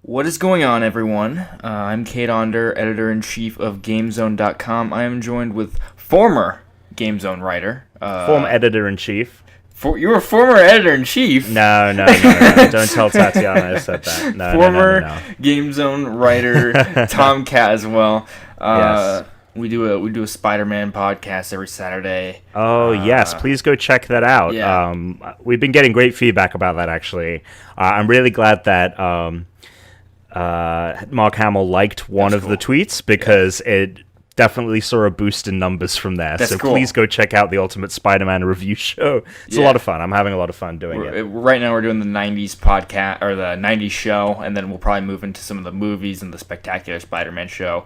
What is going on, everyone? I'm Cade Onder, editor-in-chief of GameZone.com. I am joined with former GameZone writer. Former editor-in-chief. You were former editor-in-chief? No. Don't tell Tatiana I said that. No, former no. GameZone writer Tom Caswell. Yes. We do a Spider-Man podcast every Saturday. Oh, yes. Please go check that out. Yeah. We've been getting great feedback about that, actually. I'm really glad that Mark Hamill liked one of the tweets because it definitely saw a boost in numbers from there. That's so cool. Please go check out the Ultimate Spider-Man review show. It's a lot of fun. I'm having a lot of fun doing it. Right now we're doing the 90s podcast, or the 90s show, and then we'll probably move into some of the movies and the Spectacular Spider-Man show.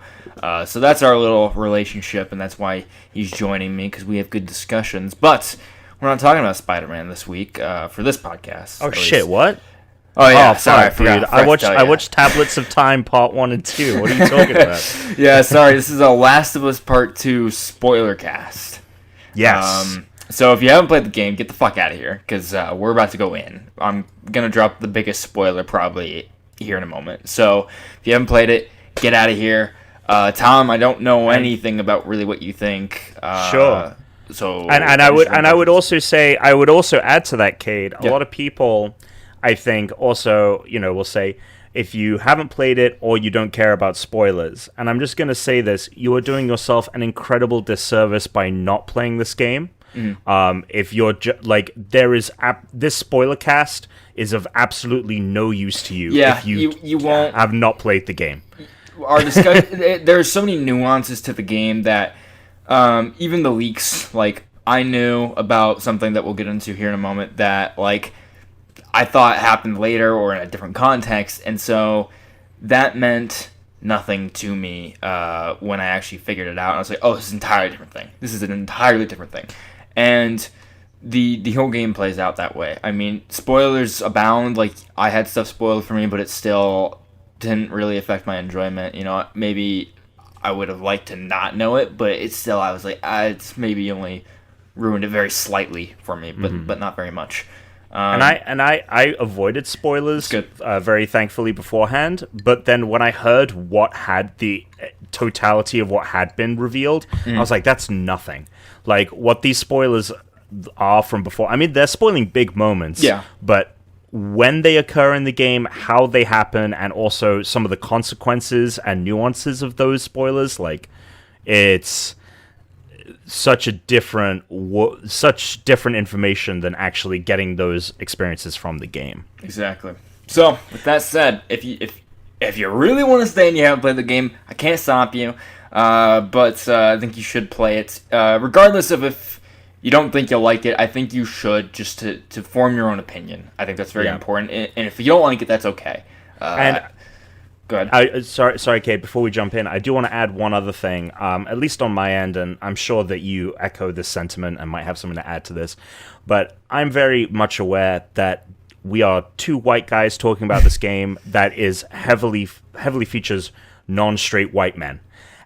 So that's our little relationship, and that's why he's joining me, because we have good discussions. But we're not talking about Spider-Man this week for this podcast. Oh, shit, what? Oh yeah, oh, sorry, fuck, dude. I watched Tablets of Time Part 1 and 2. What are you talking about? Yeah, sorry. This is a Last of Us Part 2 Spoilercast. Yes. So if you haven't played the game, get the fuck out of here, because we're about to go in. I'm gonna drop the biggest spoiler probably here in a moment. So if you haven't played it, get out of here. Tom, I don't know anything about really what you think. Sure. So I would also add to that, Cade. A lot of people, I think, also, will say, if you haven't played it or you don't care about spoilers, and I'm just going to say this, you are doing yourself an incredible disservice by not playing this game. If you're this spoiler cast is of absolutely no use to you if you won't have not played the game. Our discussion, there's so many nuances to the game that even the leaks, I knew about something that we'll get into here in a moment that I thought happened later or in a different context, and so that meant nothing to me when I actually figured it out. And I was like, oh, this is an entirely different thing. This is an entirely different thing. And the whole game plays out that way. I mean, spoilers abound. I had stuff spoiled for me, but it still didn't really affect my enjoyment. Maybe I would have liked to not know it, but it's still, I was like, it's maybe only ruined it very slightly for me, but not very much. And I avoided spoilers very thankfully beforehand, but then when I heard what had the totality of what had been revealed, I was like, that's nothing. What these spoilers are from before, I mean, they're spoiling big moments, but when they occur in the game, how they happen, and also some of the consequences and nuances of those spoilers, it's such different information than actually getting those experiences from the game. Exactly. So, with that said, if you really want to stay and you haven't played the game, I can't stop you. But I think you should play it. Regardless of if you don't think you'll like it, I think you should, just to form your own opinion. I think that's very important. And if you don't like it, that's okay. Go ahead. Sorry, Cade, before we jump in, I do want to add one other thing, at least on my end, and I'm sure that you echo this sentiment and might have something to add to this, but I'm very much aware that we are two white guys talking about this game that is heavily features non-straight white men.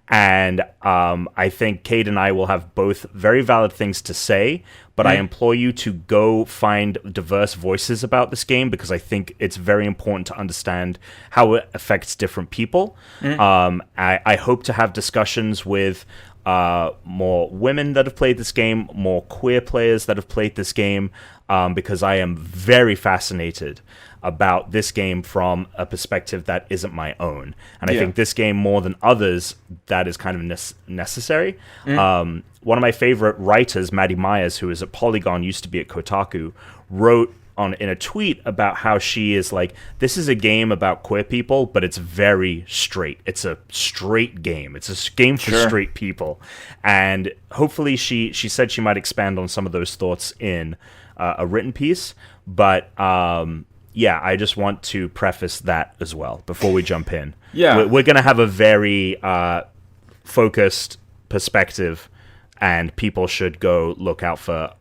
And I think Cade and I will have both very valid things to say, but I implore you to go find diverse voices about this game, because I think it's very important to understand how it affects different people. I hope to have discussions with more women that have played this game, more queer players that have played this game, because I am very fascinated about this game from a perspective that isn't my own. And I think this game, more than others, that is kind of necessary. One of my favorite writers, Maddie Myers, who is at Polygon, used to be at Kotaku, wrote in a tweet about how she is this is a game about queer people, but it's very straight. It's a straight game. It's a game for straight people. And hopefully she said she might expand on some of those thoughts in a written piece. But I just want to preface that as well before we jump in. We're going to have a very focused perspective, and people should go look out for,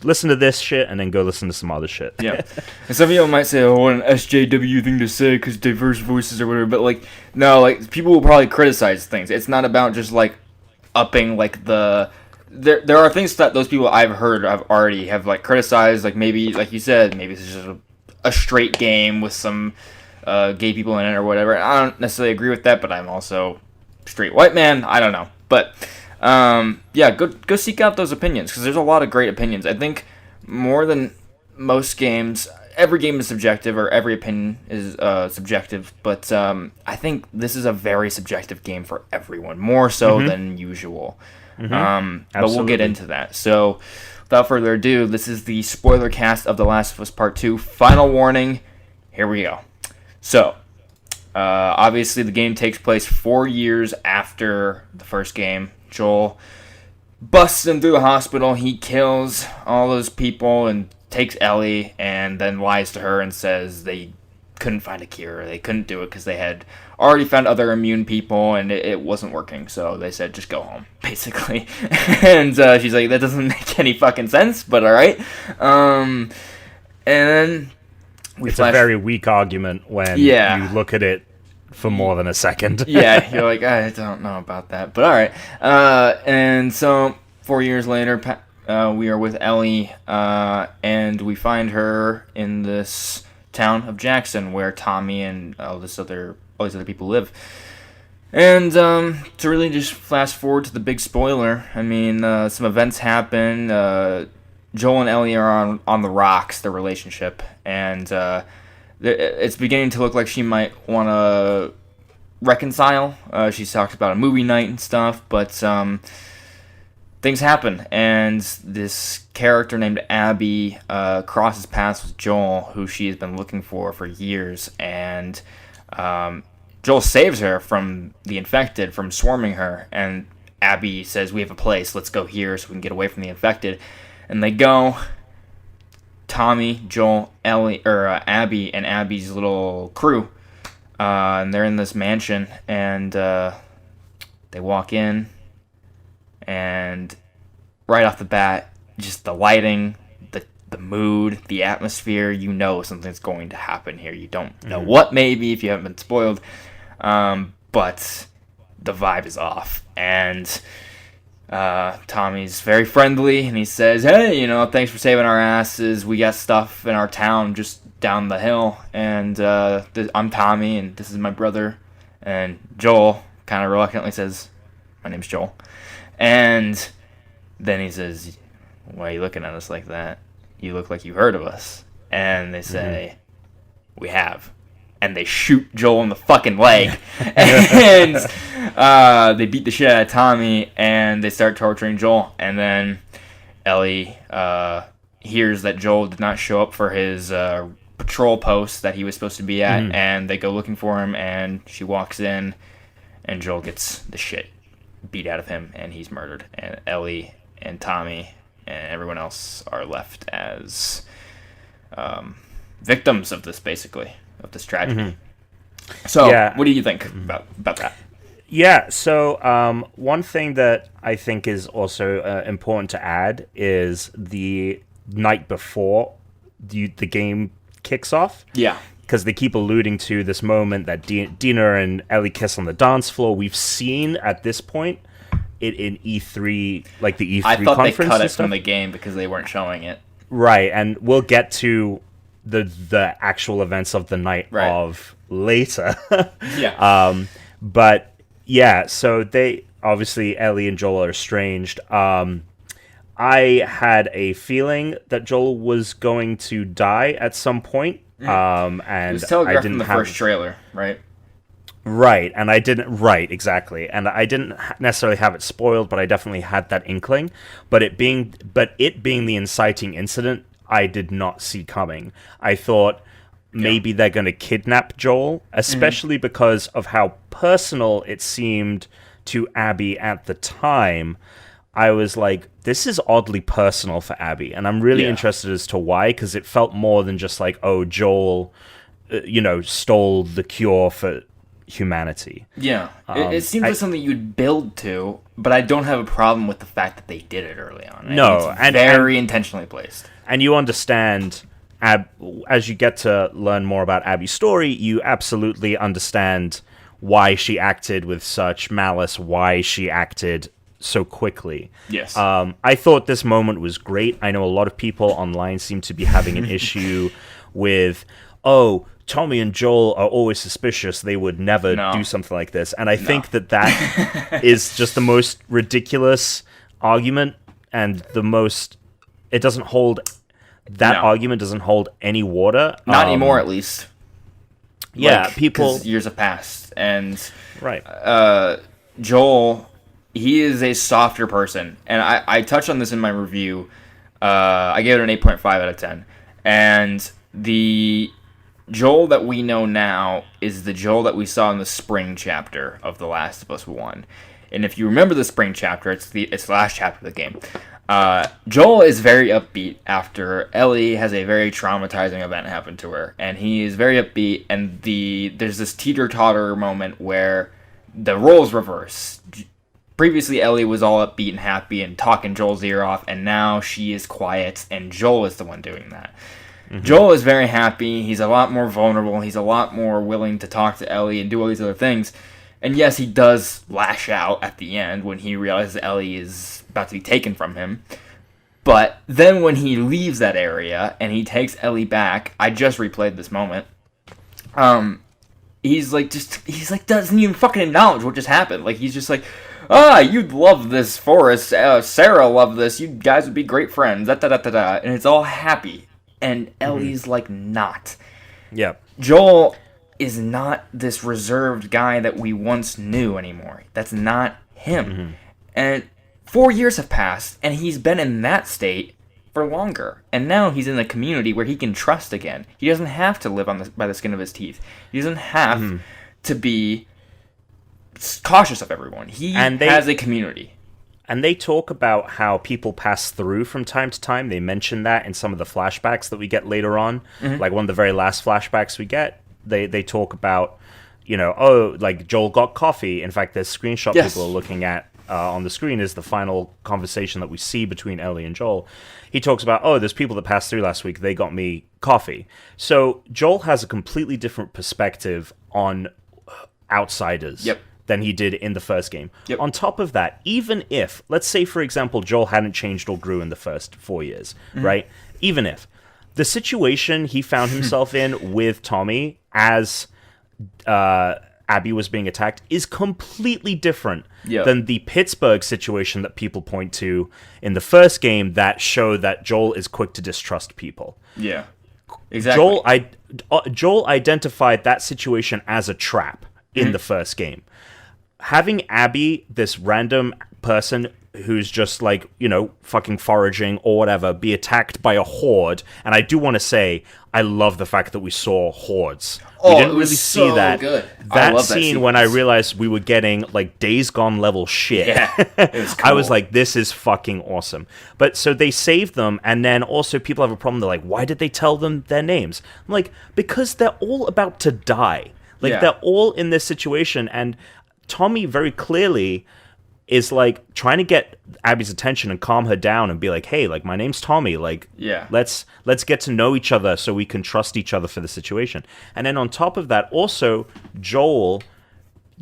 listen to this shit and then go listen to some other shit. And some people might say, oh, what an SJW thing to say because diverse voices or whatever, but no, people will probably criticize things. It's not about just upping the there are things that those people I've heard have criticized, maybe, like you said, maybe it's just a straight game with some gay people in it or whatever. I don't necessarily agree with that, but I'm also straight white man. I don't know, but yeah, go seek out those opinions because there's a lot of great opinions. I think more than most games, every game is subjective, or every opinion is subjective. But I think this is a very subjective game for everyone, more so than usual. But we'll get into that. So, without further ado, this is the spoiler cast of The Last of Us Part 2. Final warning. Here we go. So, obviously, the game takes place 4 years after the first game. Joel busts in through the hospital. He kills all those people and takes Ellie, and then lies to her and says they couldn't find a cure. They couldn't do it because they had already found other immune people, and it wasn't working. So they said, just go home, basically. And she's like, that doesn't make any fucking sense, but all right. And then it's a very weak argument when you look at it for more than a second. Yeah, you're like, I don't know about that, but all right. And so 4 years later, we are with Ellie, and we find her in this town of Jackson where Tommy and all these other people live. And to really just fast forward to the big spoiler, I mean, some events happen. Joel and Ellie are on the rocks, their relationship, and it's beginning to look like she might want to reconcile. She's talked about a movie night and stuff, but things happen, and this character named Abby crosses paths with Joel, who she has been looking for years, and Joel saves her from the infected, from swarming her, and Abby says, we have a place, let's go here so we can get away from the infected. And they go, Tommy, Joel, Ellie, or Abby, and Abby's little crew, and they're in this mansion, and they walk in, and right off the bat, just the lighting, the mood, the atmosphere, you know something's going to happen here. You don't know what, maybe, if you haven't been spoiled, but the vibe is off, and Tommy's very friendly, and he says, hey, thanks for saving our asses. We got stuff in our town just down the hill, and I'm Tommy, and this is my brother. And Joel kind of reluctantly says, my name's Joel. And then he says, why are you looking at us like that? You look like you heard of us. And they say, we have. And they shoot Joel in the fucking leg. And they beat the shit out of Tommy, and they start torturing Joel. And then Ellie hears that Joel did not show up for his patrol post that he was supposed to be at, and they go looking for him, and she walks in, and Joel gets the shit beat out of him, and he's murdered. And Ellie and Tommy and everyone else are left as victims of this, basically, of this tragedy. So, what do you think about that? Yeah, so one thing that I think is also important to add is the night before the game kicks off. Yeah. Because they keep alluding to this moment that Dina and Ellie kiss on the dance floor. We've seen at this point it in E3, like the E3 conference. I thought they cut it from the game because they weren't showing it. Right, and we'll get to the actual events of the night of later. Yeah. But yeah, so they obviously, Ellie and Joel are estranged. I had a feeling that Joel was going to die at some point. And it was telegraphed in the first trailer, right? Right, and I didn't. Right, exactly, and I didn't necessarily have it spoiled, but I definitely had that inkling. But it being the inciting incident, I did not see coming. I thought maybe they're going to kidnap Joel, especially because of how personal it seemed to Abby at the time. I was like, this is oddly personal for Abby, and I'm really interested as to why, because it felt more than just like, oh, Joel, stole the cure for humanity. Yeah, it seems like something you'd build to, but I don't have a problem with the fact that they did it early on. It's very intentionally placed. And you understand, as you get to learn more about Abby's story, you absolutely understand why she acted with such malice, why she acted so quickly. Yes. I thought this moment was great. I know a lot of people online seem to be having an issue with, oh, Tommy and Joel are always suspicious. They would never No. do something like this. And I think that is just the most ridiculous argument, and the most... It doesn't hold... That argument doesn't hold any water. Not anymore, at least. Yeah, like, people... 'cause years have passed, and... Right. Joel, he is a softer person. And I touched on this in my review. I gave it an 8.5 out of 10. And the Joel that we know now is the Joel that we saw in the spring chapter of The Last of Us 1. And if you remember the spring chapter, it's the last chapter of the game. Joel is very upbeat after Ellie has a very traumatizing event happen to her. And he is very upbeat, and there's this teeter-totter moment where the roles reverse. Previously, Ellie was all upbeat and happy and talking Joel's ear off, and now she is quiet, and Joel is the one doing that. Mm-hmm. Joel is very happy. He's a lot more vulnerable. He's a lot more willing to talk to Ellie and do all these other things. And yes, he does lash out at the end when he realizes Ellie is about to be taken from him. But then when he leaves that area and he takes Ellie back, I just replayed this moment. He's like doesn't even fucking acknowledge what just happened. Like, he's just like, you'd love this forest. Sarah loved this. You guys would be great friends. Da da da da da. And it's all happy. And Ellie's like not. Yeah. Joel is not this reserved guy that we once knew anymore. That's not him. Mm-hmm. And 4 years have passed, and he's been in that state for longer. And now he's in a community where he can trust again. He doesn't have to live by the skin of his teeth. He doesn't have to be cautious of everyone. He has a community. And they talk about how people pass through from time to time. They mention that in some of the flashbacks that we get later on. Mm-hmm. Like one of the very last flashbacks we get, they talk about, like Joel got coffee. In fact, this screenshot people are looking at on the screen is the final conversation that we see between Ellie and Joel. He talks about, there's people that passed through last week. They got me coffee. So Joel has a completely different perspective on outsiders. Yep. Than he did in the first game. Yep. On top of that, even if, let's say, for example, Joel hadn't changed or grew in the first 4 years, right? Even if, the situation he found himself in with Tommy as Abby was being attacked is completely different than the Pittsburgh situation that people point to in the first game that show that Joel is quick to distrust people. Yeah, exactly. Joel identified that situation as a trap in the first game. Having Abby, this random person who's just like, fucking foraging or whatever, be attacked by a horde. And I do want to say, I love the fact that we saw hordes. We didn't really see that. Good. That scene when I realized we were getting like Days Gone level shit. Yeah, it was cool. I was like, this is fucking awesome. But so they saved them, and then also people have a problem. They're like, why did they tell them their names? I'm like, because they're all about to die. Like, they're all in this situation, and Tommy very clearly is like trying to get Abby's attention and calm her down and be like, hey, like, my name's Tommy, like, let's get to know each other so we can trust each other for the situation. And then on top of that, also Joel,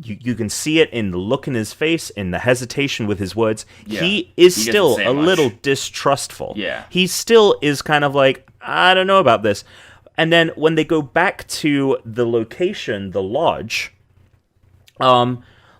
you can see it in the look in his face, in the hesitation with his words. He is still a little distrustful. He still is kind of like, I don't know about this. And then when they go back to the location, the lodge,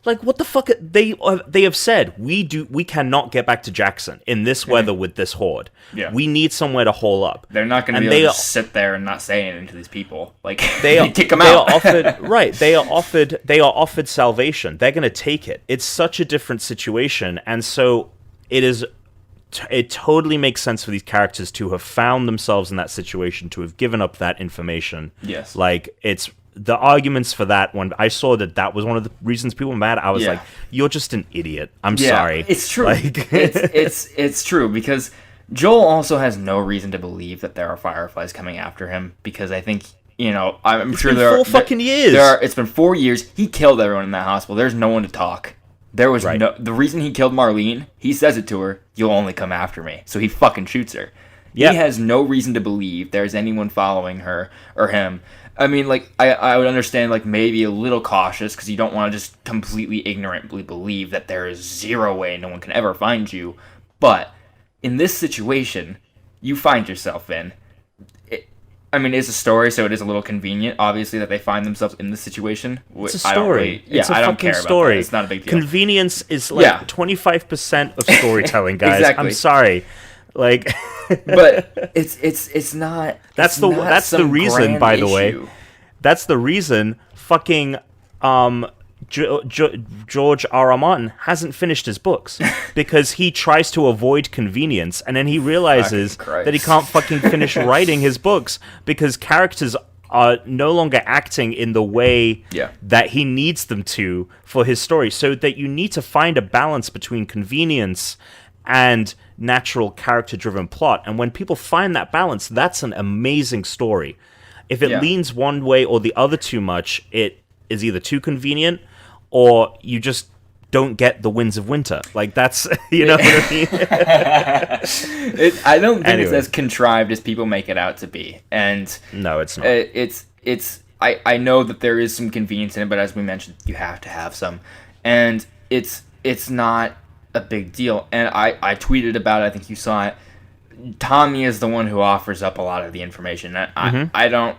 like, what the fuck? They have said we cannot get back to Jackson in this weather with this horde. Yeah. We need somewhere to hole up. They're not going to be able to sit there and not say anything to these people. Like, they kick them out. They are offered salvation. They're going to take it. It's such a different situation, and so it totally makes sense for these characters to have found themselves in that situation, to have given up that information. Yes. Like, it's the arguments for that, when I saw that was one of the reasons people were mad, I was like, you're just an idiot. I'm sorry. It's true. Like, it's true, because Joel also has no reason to believe that there are fireflies coming after him, because I think, I'm sure there are... It's been 4 fucking years. It's been 4 years. He killed everyone in that hospital. There's no one to talk. There was the reason he killed Marlene, he says it to her, you'll only come after me. So he fucking shoots her. He has no reason to believe there's anyone following her or him. I mean, like, I would understand, like, maybe a little cautious, because you don't want to just completely ignorantly believe that there is zero way no one can ever find you. But in this situation you find yourself in, I mean, it's a story, so it is a little convenient, obviously, that they find themselves in this situation. It's a story. It's a fucking story. It's not a big deal. Convenience is like 25% of storytelling, guys. Exactly. I'm sorry. Like, but it's not. That's the reason, by the way. That's the reason. Fucking George R. R. Martin hasn't finished his books because he tries to avoid convenience, and then he realizes that he can't fucking finish writing his books because characters are no longer acting in the way that he needs them to for his story. So that you need to find a balance between convenience and natural character-driven plot. And when people find that balance, that's an amazing story. If it leans one way or the other too much, it is either too convenient or you just don't get the winds of winter. Like, that's, you know what I mean? I don't think it's as contrived as people make it out to be. And no, it's not. I know that there is some convenience in it, but as we mentioned, you have to have some. And it's not a big deal. And I tweeted about it. I think you saw it. Tommy is the one who offers up a lot of the information. I don't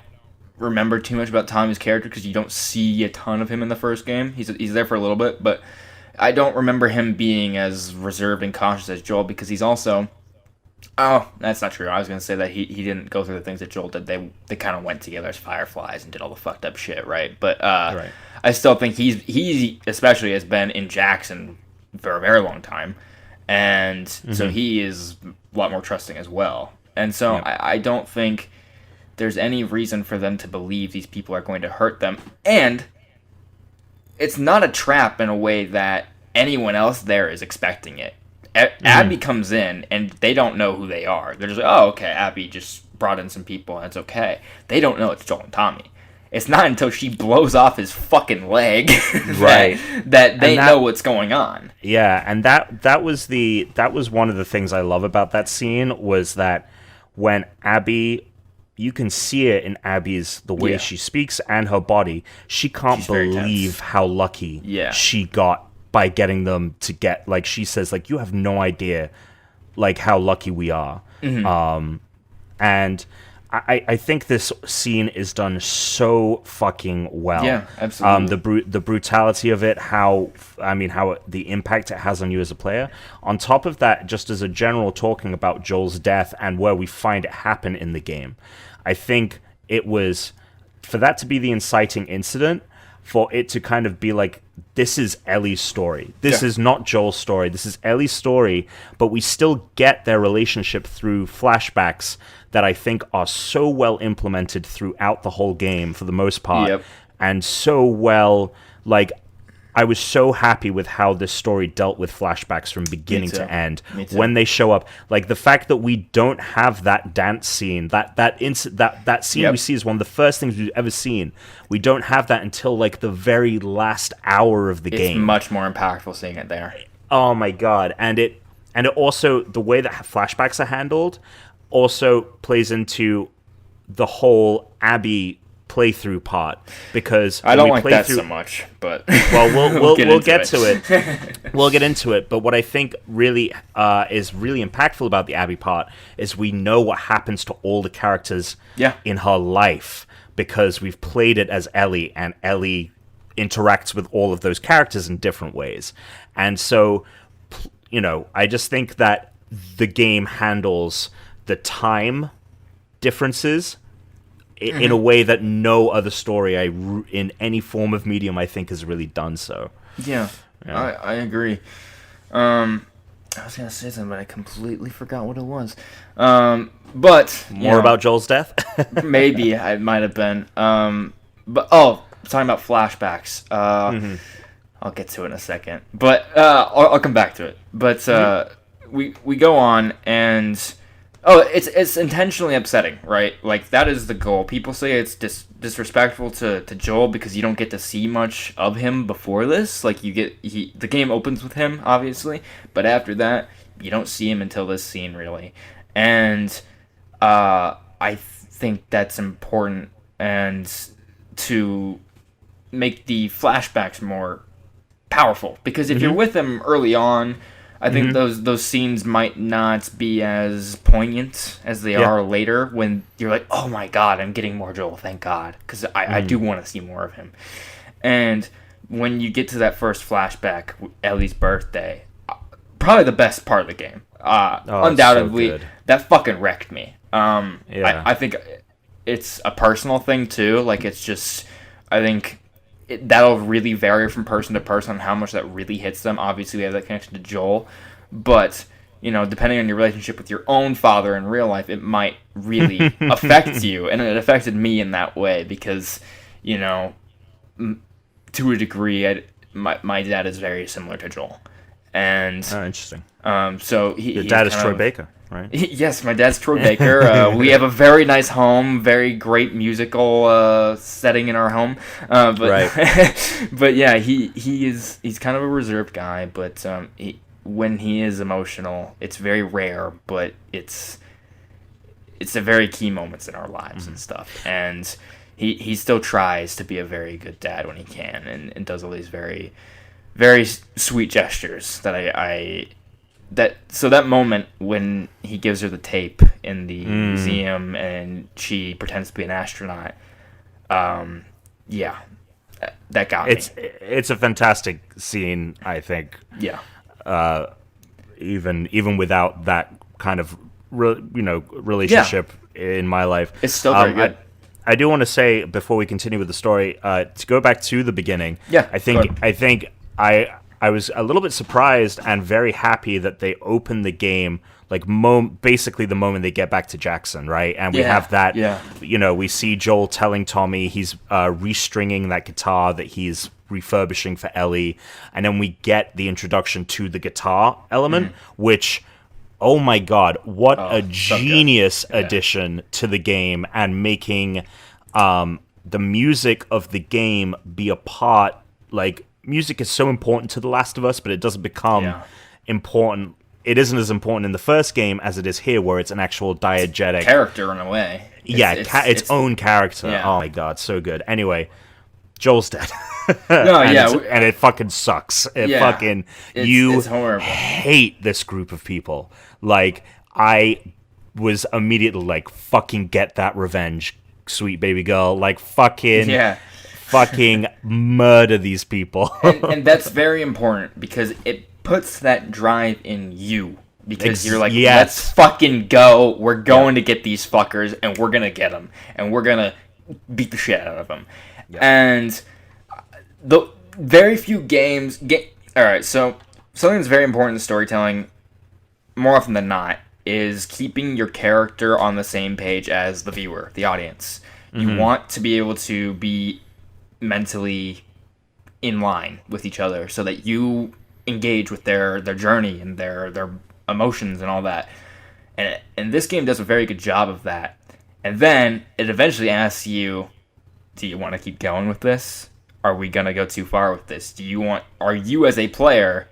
remember too much about Tommy's character because you don't see a ton of him in the first game. He's there for a little bit, but I don't remember him being as reserved and cautious as Joel because he's also... Oh, that's not true. I was going to say that he didn't go through the things that Joel did. They kind of went together as fireflies and did all the fucked up shit, right? But right. I still think he especially has been in Jackson for a very long time. And so he is a lot more trusting as well. And so I don't think there's any reason for them to believe these people are going to hurt them. And it's not a trap in a way that anyone else there is expecting it. Abby comes in, and they don't know who they are. They're just like, oh, okay, Abby just brought in some people, and it's okay. They don't know it's Joel and Tommy. It's not until she blows off his fucking leg that they know what's going on. Yeah, and that was one of the things I love about that scene was that when Abby, you can see it in Abby's the way she speaks and her body. She can't believe how lucky she got by getting them to get, like she says, like, you have no idea like how lucky we are. And I think this scene is done so fucking well. Yeah, absolutely. The brutality of it, how the impact it has on you as a player. On top of that, just as a general talking about Joel's death and where we find it happen in the game, I think it was, for that to be the inciting incident, for it to kind of be like, this is Ellie's story. This is not Joel's story. This is Ellie's story, but we still get their relationship through flashbacks that I think are so well implemented throughout the whole game for the most part. And so well, like, I was so happy with how this story dealt with flashbacks from beginning to end. When they show up, like the fact that we don't have that dance scene, that scene we see is one of the first things we've ever seen. We don't have that until like the very last hour of the game. It's much more impactful seeing it there. Oh my god! And it also, the way that flashbacks are handled also plays into the whole Abby playthrough part, because I don't like that so much, but well, we'll get to it. We'll get into it. But what I think really is really impactful about the Abby part is we know what happens to all the characters in her life, because we've played it as Ellie, and Ellie interacts with all of those characters in different ways. And so, you know, I just think that the game handles the time differences in a way that no other story in any form of medium, I think, has really done so. Yeah. I agree. I was going to say something, but I completely forgot what it was. But more about Joel's death? Maybe I might have been. But talking about flashbacks. I'll get to it in a second. But I'll come back to it. But we go on, and it's intentionally upsetting, right? Like, that is the goal. People say it's disrespectful to Joel because you don't get to see much of him before this. Like, the game opens with him, obviously, but after that, you don't see him until this scene, really. And I think that's important, and to make the flashbacks more powerful, because if you're with him early on, I think those scenes might not be as poignant as they are later when you're like, oh my god, I'm getting more Joel, thank God, because I do want to see more of him. And when you get to that first flashback, Ellie's birthday, probably the best part of the game. Undoubtedly, so that fucking wrecked me. I think it's a personal thing too. Like, it's just, I think that'll really vary from person to person on how much that really hits them. Obviously, we have that connection to Joel, but depending on your relationship with your own father in real life, it might really affect you, and it affected me in that way because, to a degree, my dad is very similar to Joel, and interesting. So your dad is Troy Baker, right? Yes, my dad's Troy Baker. We have a very nice home, very great musical setting in our home. But right. But yeah, he's kind of a reserved guy. But when he is emotional, it's very rare. But it's a very key moments in our lives and stuff. And he still tries to be a very good dad when he can, and does all these very, very sweet gestures that moment when he gives her the tape in the museum and she pretends to be an astronaut, that got me. It's a fantastic scene, I think. Yeah. Even without that kind of relationship in my life, it's still very good. I do want to say before we continue with the story, to go back to the beginning. Yeah, I think I was a little bit surprised and very happy that they opened the game like basically the moment they get back to Jackson, right? And we have that, we see Joel telling Tommy he's restringing that guitar that he's refurbishing for Ellie, and then we get the introduction to the guitar element, which, oh my god, what a genius addition to the game, and making the music of the game be a part, like, music is so important to The Last of Us, but it doesn't become important. It isn't as important in the first game as it is here, where it's an actual diegetic character in a way. Its own character. Yeah. Oh my god, so good. Anyway, Joel's dead. And it fucking sucks. It's horrible. Hate this group of people. Like, I was immediately like, fucking get that revenge, sweet baby girl. Like, fucking murder these people. and that's very important because it puts that drive in you. Because you're like, let's fucking go. We're going to get these fuckers, and we're going to get them. And we're going to beat the shit out of them. And the very few games... Alright, so something that's very important in storytelling, more often than not, is keeping your character on the same page as the viewer, the audience. You want to be able to be mentally in line with each other so that you engage with their journey and their emotions and all that. And this game does a very good job of that. And then it eventually asks you, do you want to keep going with this? Are we going to go too far with this? Are you as a player,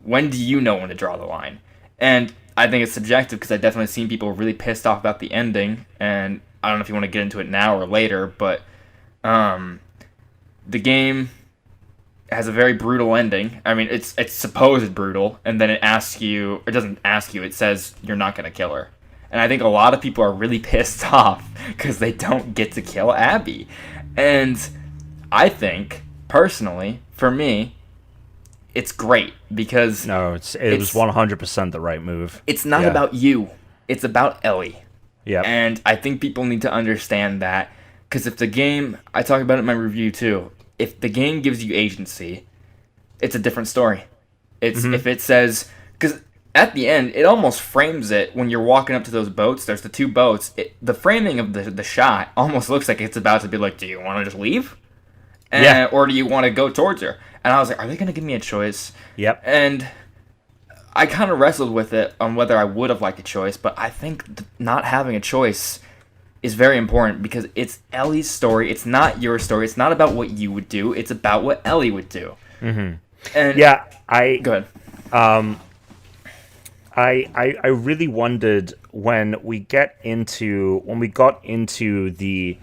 when do you know when to draw the line? And I think it's subjective because I've definitely seen people really pissed off about the ending, and I don't know if you want to get into it now or later, but the game has a very brutal ending. I mean, it's supposed brutal, and then it doesn't ask you, it says you're not going to kill her. And I think a lot of people are really pissed off because they don't get to kill Abby. And I think, personally, for me, it's great because... No, it was 100% the right move. It's not about you. It's about Ellie. Yeah. And I think people need to understand that, because if the game... I talk about it in my review, too. If the game gives you agency, it's a different story. It's if it says... Because at the end, it almost frames it when you're walking up to those boats. There's the two boats. The framing of the shot almost looks like it's about to be like, do you want to just leave? Or do you want to go towards her? And I was like, are they going to give me a choice? Yep. And I kind of wrestled with it on whether I would have liked a choice, but I think not having a choice is very important because it's Ellie's story. It's not your story. It's not about what you would do. It's about what Ellie would do. Mm-hmm. And go ahead. I really wondered when we got into the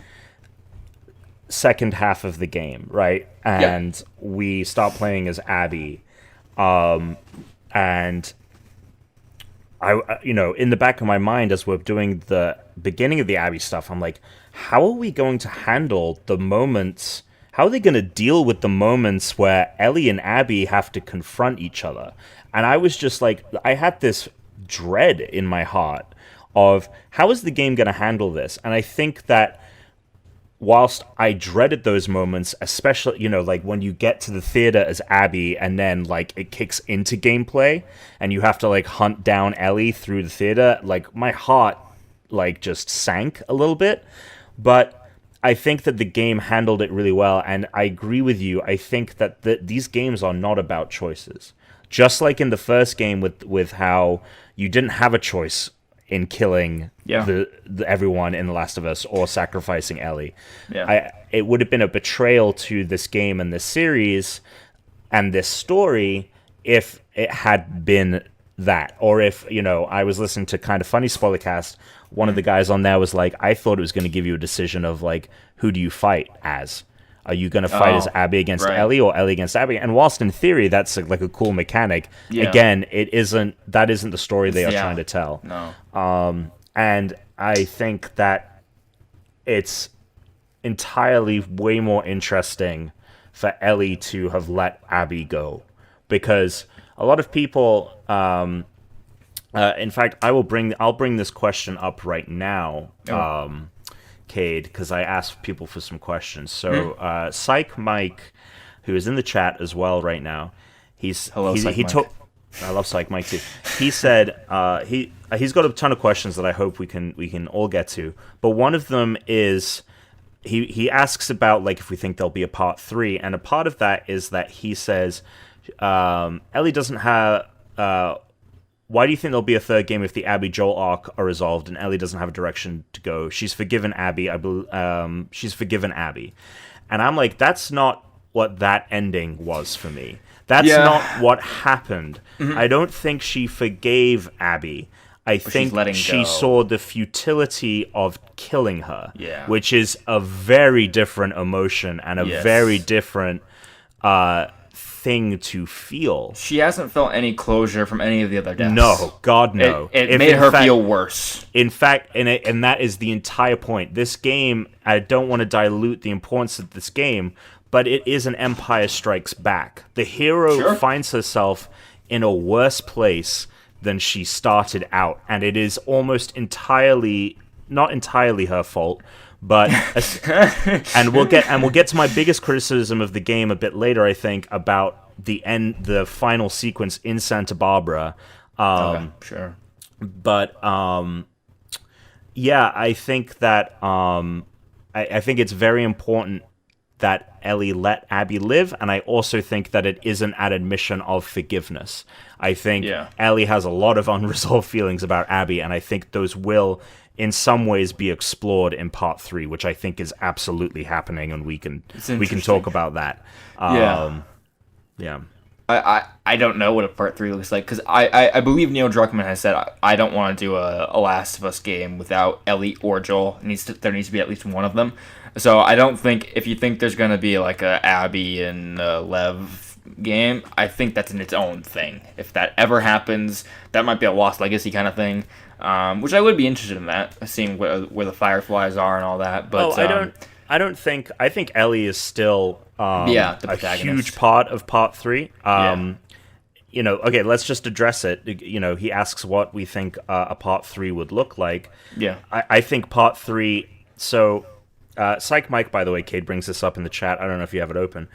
second half of the game, right? And we start playing as Abby, and in the back of my mind as we're doing the beginning of the Abby stuff, I'm like, how are we going to handle the moments? How are they going to deal with the moments where Ellie and Abby have to confront each other? And I was just like, I had this dread in my heart of how is the game going to handle this? And I think that whilst I dreaded those moments, especially, like when you get to the theater as Abby and then like it kicks into gameplay and you have to like hunt down Ellie through the theater, like my heart like just sank a little bit. But I think that the game handled it really well, and I agree with you. I think that these games are not about choices. Just like in the first game with how you didn't have a choice in killing everyone in The Last of Us or sacrificing Ellie. Yeah. It would have been a betrayal to this game and this series and this story if it had been that. Or if, I was listening to Kind of Funny Spoilercast, one of the guys on there was like, I thought it was going to give you a decision of like, who do you fight as? Are you going to fight as Abby against Ellie or Ellie against Abby? And whilst in theory that's like a cool mechanic, again, that isn't the story they are trying to tell. No. And I think that it's entirely way more interesting for Ellie to have let Abby go, because a lot of people, in fact, I'll bring this question up right now. Cade, because I asked people for some questions. So, Psych Mike, who is in the chat as well right now, Hello, Psych Mike. I love Psych Mike too. He said he's got a ton of questions that I hope we can all get to. But one of them is he asks about like if we think there'll be a part 3, and a part of that is that he says Ellie doesn't have. Why do you think there'll be a third game if the Abby Joel arc are resolved and Ellie doesn't have a direction to go? She's forgiven Abby. She's forgiven Abby, and I'm like, that's not what that ending was for me. That's not what happened. Mm-hmm. I don't think she forgave Abby. I think she saw the futility of killing her, which is a very different emotion and a very different thing to feel. She hasn't felt any closure from any of the other deaths. No, God, no. It made her feel worse. In fact, and that is the entire point. This game, I don't want to dilute the importance of this game, but it is an Empire Strikes Back. The hero finds herself in a worse place than she started out, and it is almost not entirely her fault. But and we'll get to my biggest criticism of the game a bit later, I think, about the final sequence in Santa Barbara. Sure. But I think that I think it's very important that Ellie let Abby live, and I also think that it isn't an admission of forgiveness. I think Ellie has a lot of unresolved feelings about Abby, and I think those will in some ways be explored in part 3, which I think is absolutely happening, and we can talk about that. I don't know what a part 3 looks like, because I believe Neil Druckmann has said I don't want to do a Last of Us game without Ellie or Joel. There needs to be at least one of them. So I don't think, if you think there's going to be like a Abby and Lev game, I think that's in its own thing. If that ever happens, that might be a Lost Legacy kind of thing, which I would be interested in that, seeing where the Fireflies are and all that. But I think Ellie is still the a huge part of part 3. Okay, let's just address it. He asks what we think a part 3 would look like. Yeah. I think part 3, so Psych Mike, by the way, Cade brings this up in the chat. I don't know if you have it open.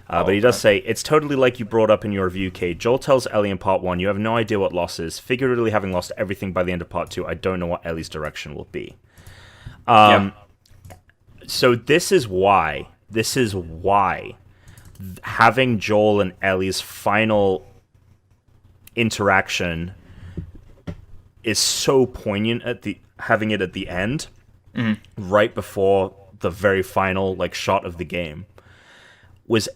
But he does say, it's totally like you brought up in your review, Cade. Joel tells Ellie in part 1, you have no idea what loss is. Figuratively having lost everything by the end of part 2, I don't know what Ellie's direction will be. So this is why having Joel and Ellie's final interaction is so poignant having it at the end, right before the very final shot of the game, was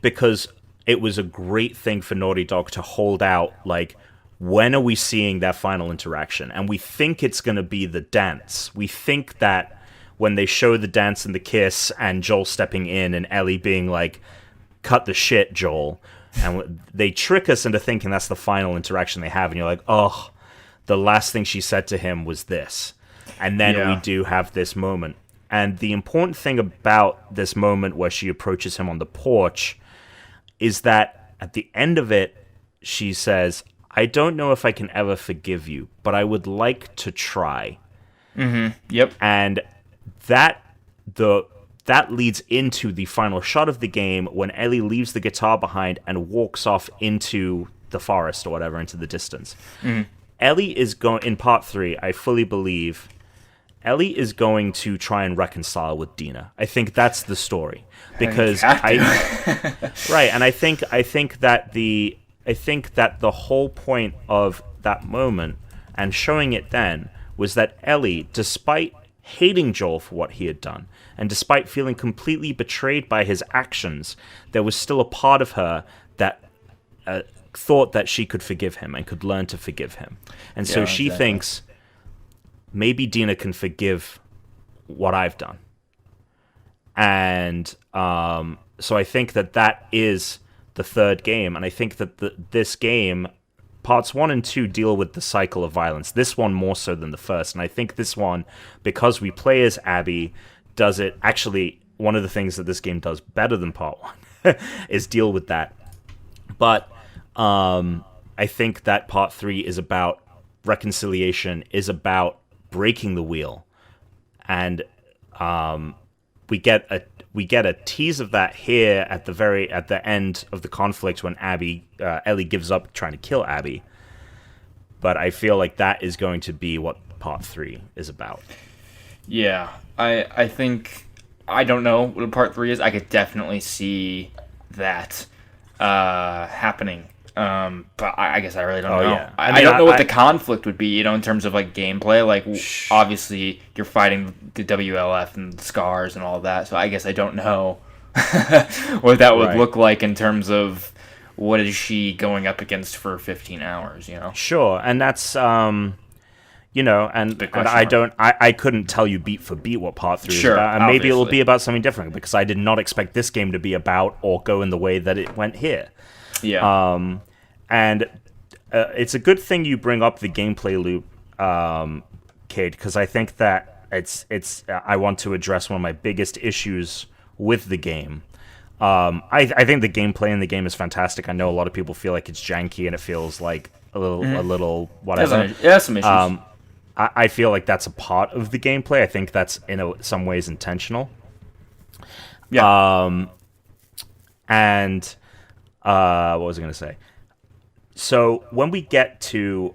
because it was a great thing for Naughty Dog to hold out, when are we seeing that final interaction? And we think it's going to be the dance. We think that when they show the dance and the kiss and Joel stepping in and Ellie being like, cut the shit, Joel. And they trick us into thinking that's the final interaction they have. And you're like, oh, the last thing she said to him was this. And then we do have this moment. And the important thing about this moment where she approaches him on the porch is that at the end of it, she says, I don't know if I can ever forgive you, but I would like to try. Mm-hmm. Yep. And that leads into the final shot of the game when Ellie leaves the guitar behind and walks off into the forest or whatever, into the distance. Mm-hmm. Ellie is going, in part 3, I fully believe, Ellie is going to try and reconcile with Dina. I think that's the story. Because right, and I think that the whole point of that moment and showing it then was that Ellie, despite hating Joel for what he had done, and despite feeling completely betrayed by his actions, there was still a part of her that thought that she could forgive him and could learn to forgive him. And so she thinks, maybe Dina can forgive what I've done. And so I think that is the third game, and I think that this game, parts 1 and 2 deal with the cycle of violence. This one more so than the first, and I think this one, because we play as Abby, does it. Actually, one of the things that this game does better than part 1 is deal with that. But I think that part 3 is about reconciliation, is about breaking the wheel, and we get a tease of that here at the end of the conflict when Ellie gives up trying to kill Abby. But I feel like that is going to be what part 3 is about. Yeah, I think, I don't know what part 3 is. I could definitely see that happening. But I guess I really don't know. Yeah. I don't know what the conflict would be, in terms of like gameplay. Like, obviously you're fighting the WLF and the scars and all of that. So I guess I don't know what that would look like in terms of what is she going up against for 15 hours. Sure, and that's and I couldn't tell you beat for beat what part 3 is about, and maybe it'll be about something different, because I did not expect this game to be about or go in the way that it went here. Yeah. And it's a good thing you bring up the gameplay loop, Cade, because I think that I want to address one of my biggest issues with the game. I think the gameplay in the game is fantastic. I know a lot of people feel like it's janky and it feels like a little whatever. Yeah, some issues. I feel like that's a part of the gameplay. I think that's in some ways intentional. Yeah. And what was I going to say? So when we get to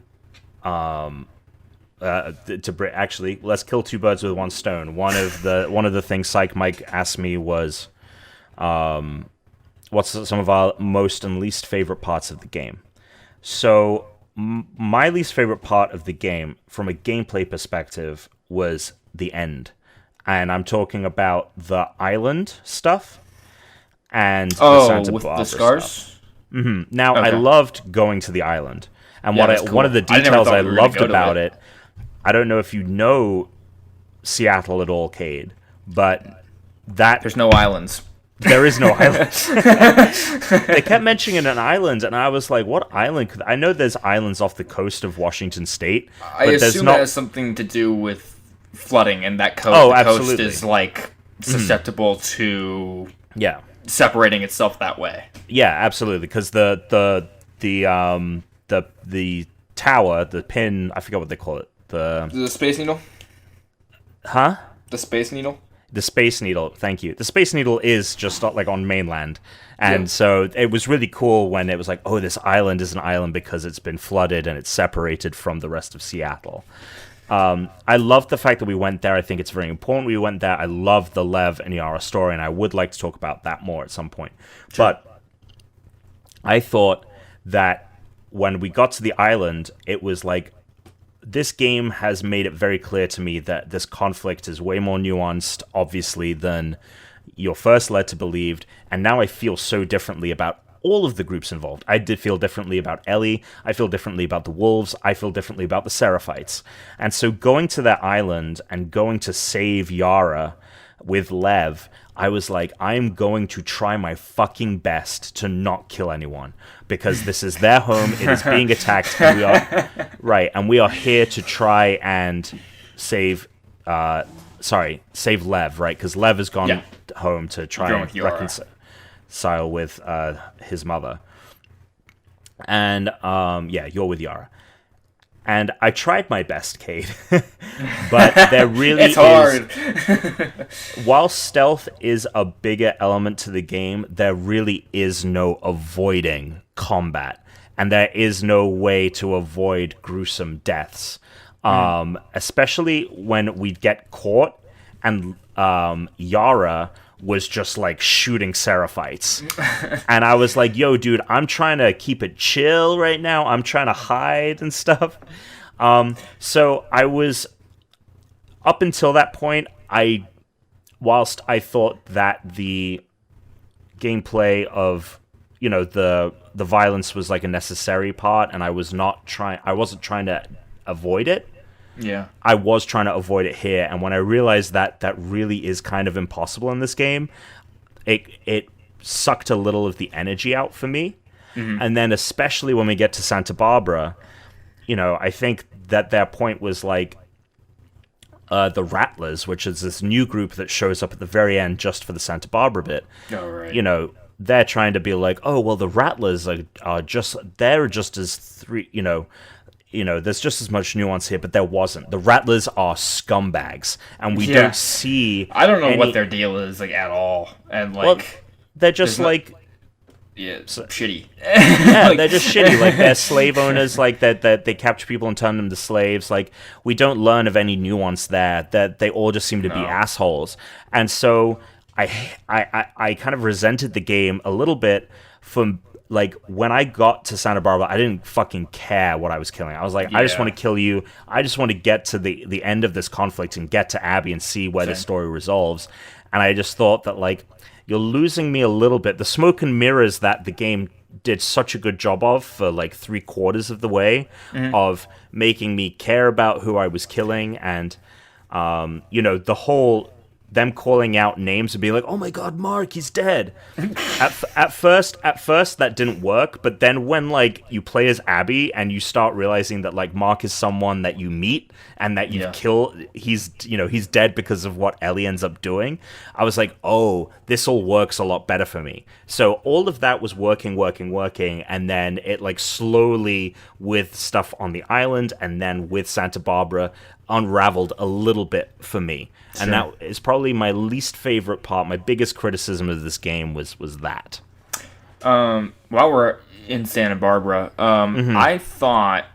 actually, let's kill two birds with one stone. One of the things Psych Mike asked me was, what's some of our most and least favorite parts of the game? So my least favorite part of the game, from a gameplay perspective, was the end, and I'm talking about the island stuff and the Santa with Barbara the scars. Stuff. Mm-hmm. Now, Okay. I loved going to the island, and Cool. one of the details I loved about it. I don't know if you know Seattle at all, Cade, but There's no islands. There is no island. They kept mentioning an island, and I was like, "What island?" I know there's islands off the coast of Washington State. I but assume it has something to do with flooding, and that coast, the absolutely. coast is like susceptible to Yeah, separating itself that way. yeah, absolutely. Because the tower, the pin, I forgot what they call it. The Space Needle? Huh? The Space Needle? The Space Needle, thank you. The Space Needle is just like on mainland. And so it was really cool when it was like, oh, this island is an island because it's been flooded and it's separated from the rest of Seattle. I love the fact that we went there. I think it's very important we went there. I love the Lev and Yara story, and I would like to talk about that more at some point. Sure. But I thought that when we got to the island, it was like, this game has made it very clear to me that this conflict is way more nuanced, obviously, than you're first led to believe. And now I feel so differently about all of the groups involved. I did feel differently about Ellie. I feel differently about the Wolves. I feel differently about the Seraphites. And so going to that island and going to save Yara with Lev, I was like, I'm going to try my fucking best to not kill anyone because this is their home. It is being attacked. And we are here to try and save Lev, right? Because Lev has gone home to try and reconcile with his mother. And you're with Yara. And I tried my best, Cade, but there really it's hard. While stealth is a bigger element to the game, there really is no avoiding combat, and there is no way to avoid gruesome deaths, especially when we get caught, and Yara was just like shooting Seraphites. And I was like, yo, dude, I'm trying to keep it chill right now. I'm trying to hide and stuff. So I was, up until that point, whilst I thought that the gameplay of, the violence was like a necessary part, and I wasn't trying to avoid it. Yeah. I was trying to avoid it here, and when I realized that really is kind of impossible in this game, it sucked a little of the energy out for me. Mm-hmm. And then especially when we get to Santa Barbara, I think that their point was like the Rattlers, which is this new group that shows up at the very end just for the Santa Barbara bit. Oh, right. They're trying to be like, oh, well, the Rattlers they're just as there's just as much nuance here, but there wasn't. The Rattlers are scumbags, and we don't see. I don't know what their deal is like at all, and like they're just like shitty. Yeah, they're just shitty. Like they're slave owners. Like that they capture people and turn them to slaves. Like we don't learn of any nuance there. That they all just seem to be assholes, and so I kind of resented the game a little bit from. Like, when I got to Santa Barbara, I didn't fucking care what I was killing. I was like, I just want to kill you. I just want to get to the end of this conflict and get to Abby and see where the story resolves. And I just thought that, like, you're losing me a little bit. The smoke and mirrors that the game did such a good job of for, like, 3/4 of the way of making me care about who I was killing and, the whole... them calling out names and being like, oh my god, Mark, he's dead. At first, that didn't work, but then when, like, you play as Abby and you start realizing that, like, Mark is someone that you meet and that you've killed, he's dead because of what Ellie ends up doing, I was like, oh, this all works a lot better for me. So all of that was working, and then it, like, slowly, with stuff on the island and then with Santa Barbara, unraveled a little bit for me. Sure. And that is probably my least favorite part. My biggest criticism of this game was that. While we're in Santa Barbara, I thought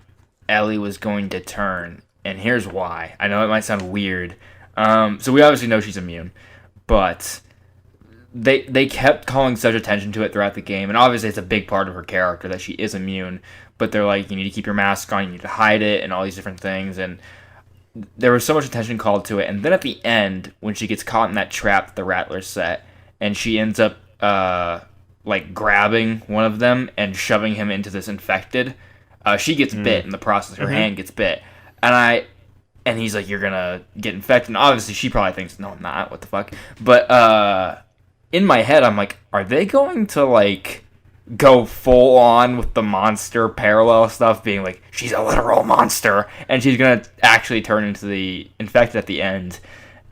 Ellie was going to turn, and here's why. I know it might sound weird. So we obviously know she's immune, but they kept calling such attention to it throughout the game, and obviously it's a big part of her character that she is immune, but they're like, you need to keep your mask on, you need to hide it, and all these different things, and there was so much attention called to it. And then at the end, when she gets caught in that trap that the Rattlers set, and she ends up like grabbing one of them and shoving him into this infected, she gets bit in the process. Her hand gets bit, and he's like, "You're gonna get infected." And obviously, she probably thinks, "No, I'm not. What the fuck?" But in my head, I'm like, "Are they going to like go full on with the monster parallel stuff, being like, she's a literal monster, and she's gonna actually turn into the infected at the end?"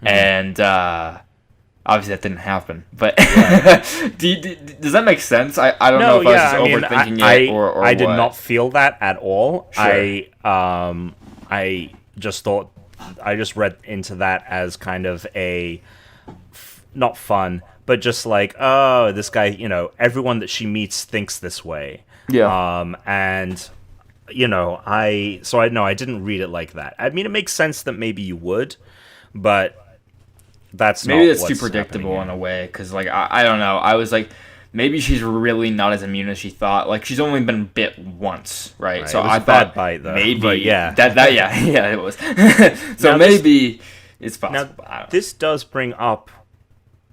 And obviously that didn't happen. But does that make sense? I don't know if I was just overthinking it or I did what. not feel that at all. Sure. I just thought, I just read into that as kind of a not fun, but just like, oh, this guy, everyone that she meets thinks this way. Yeah. And, I didn't read it like that. I mean, it makes sense that maybe you would, but that's maybe not that's too predictable in a way, because, like, I don't know. I was like, maybe she's really not as immune as she thought. Like, she's only been bit once, right? So it was I a thought bad bite, though. maybe But yeah, it was. So now maybe it's possible. Now, this does bring up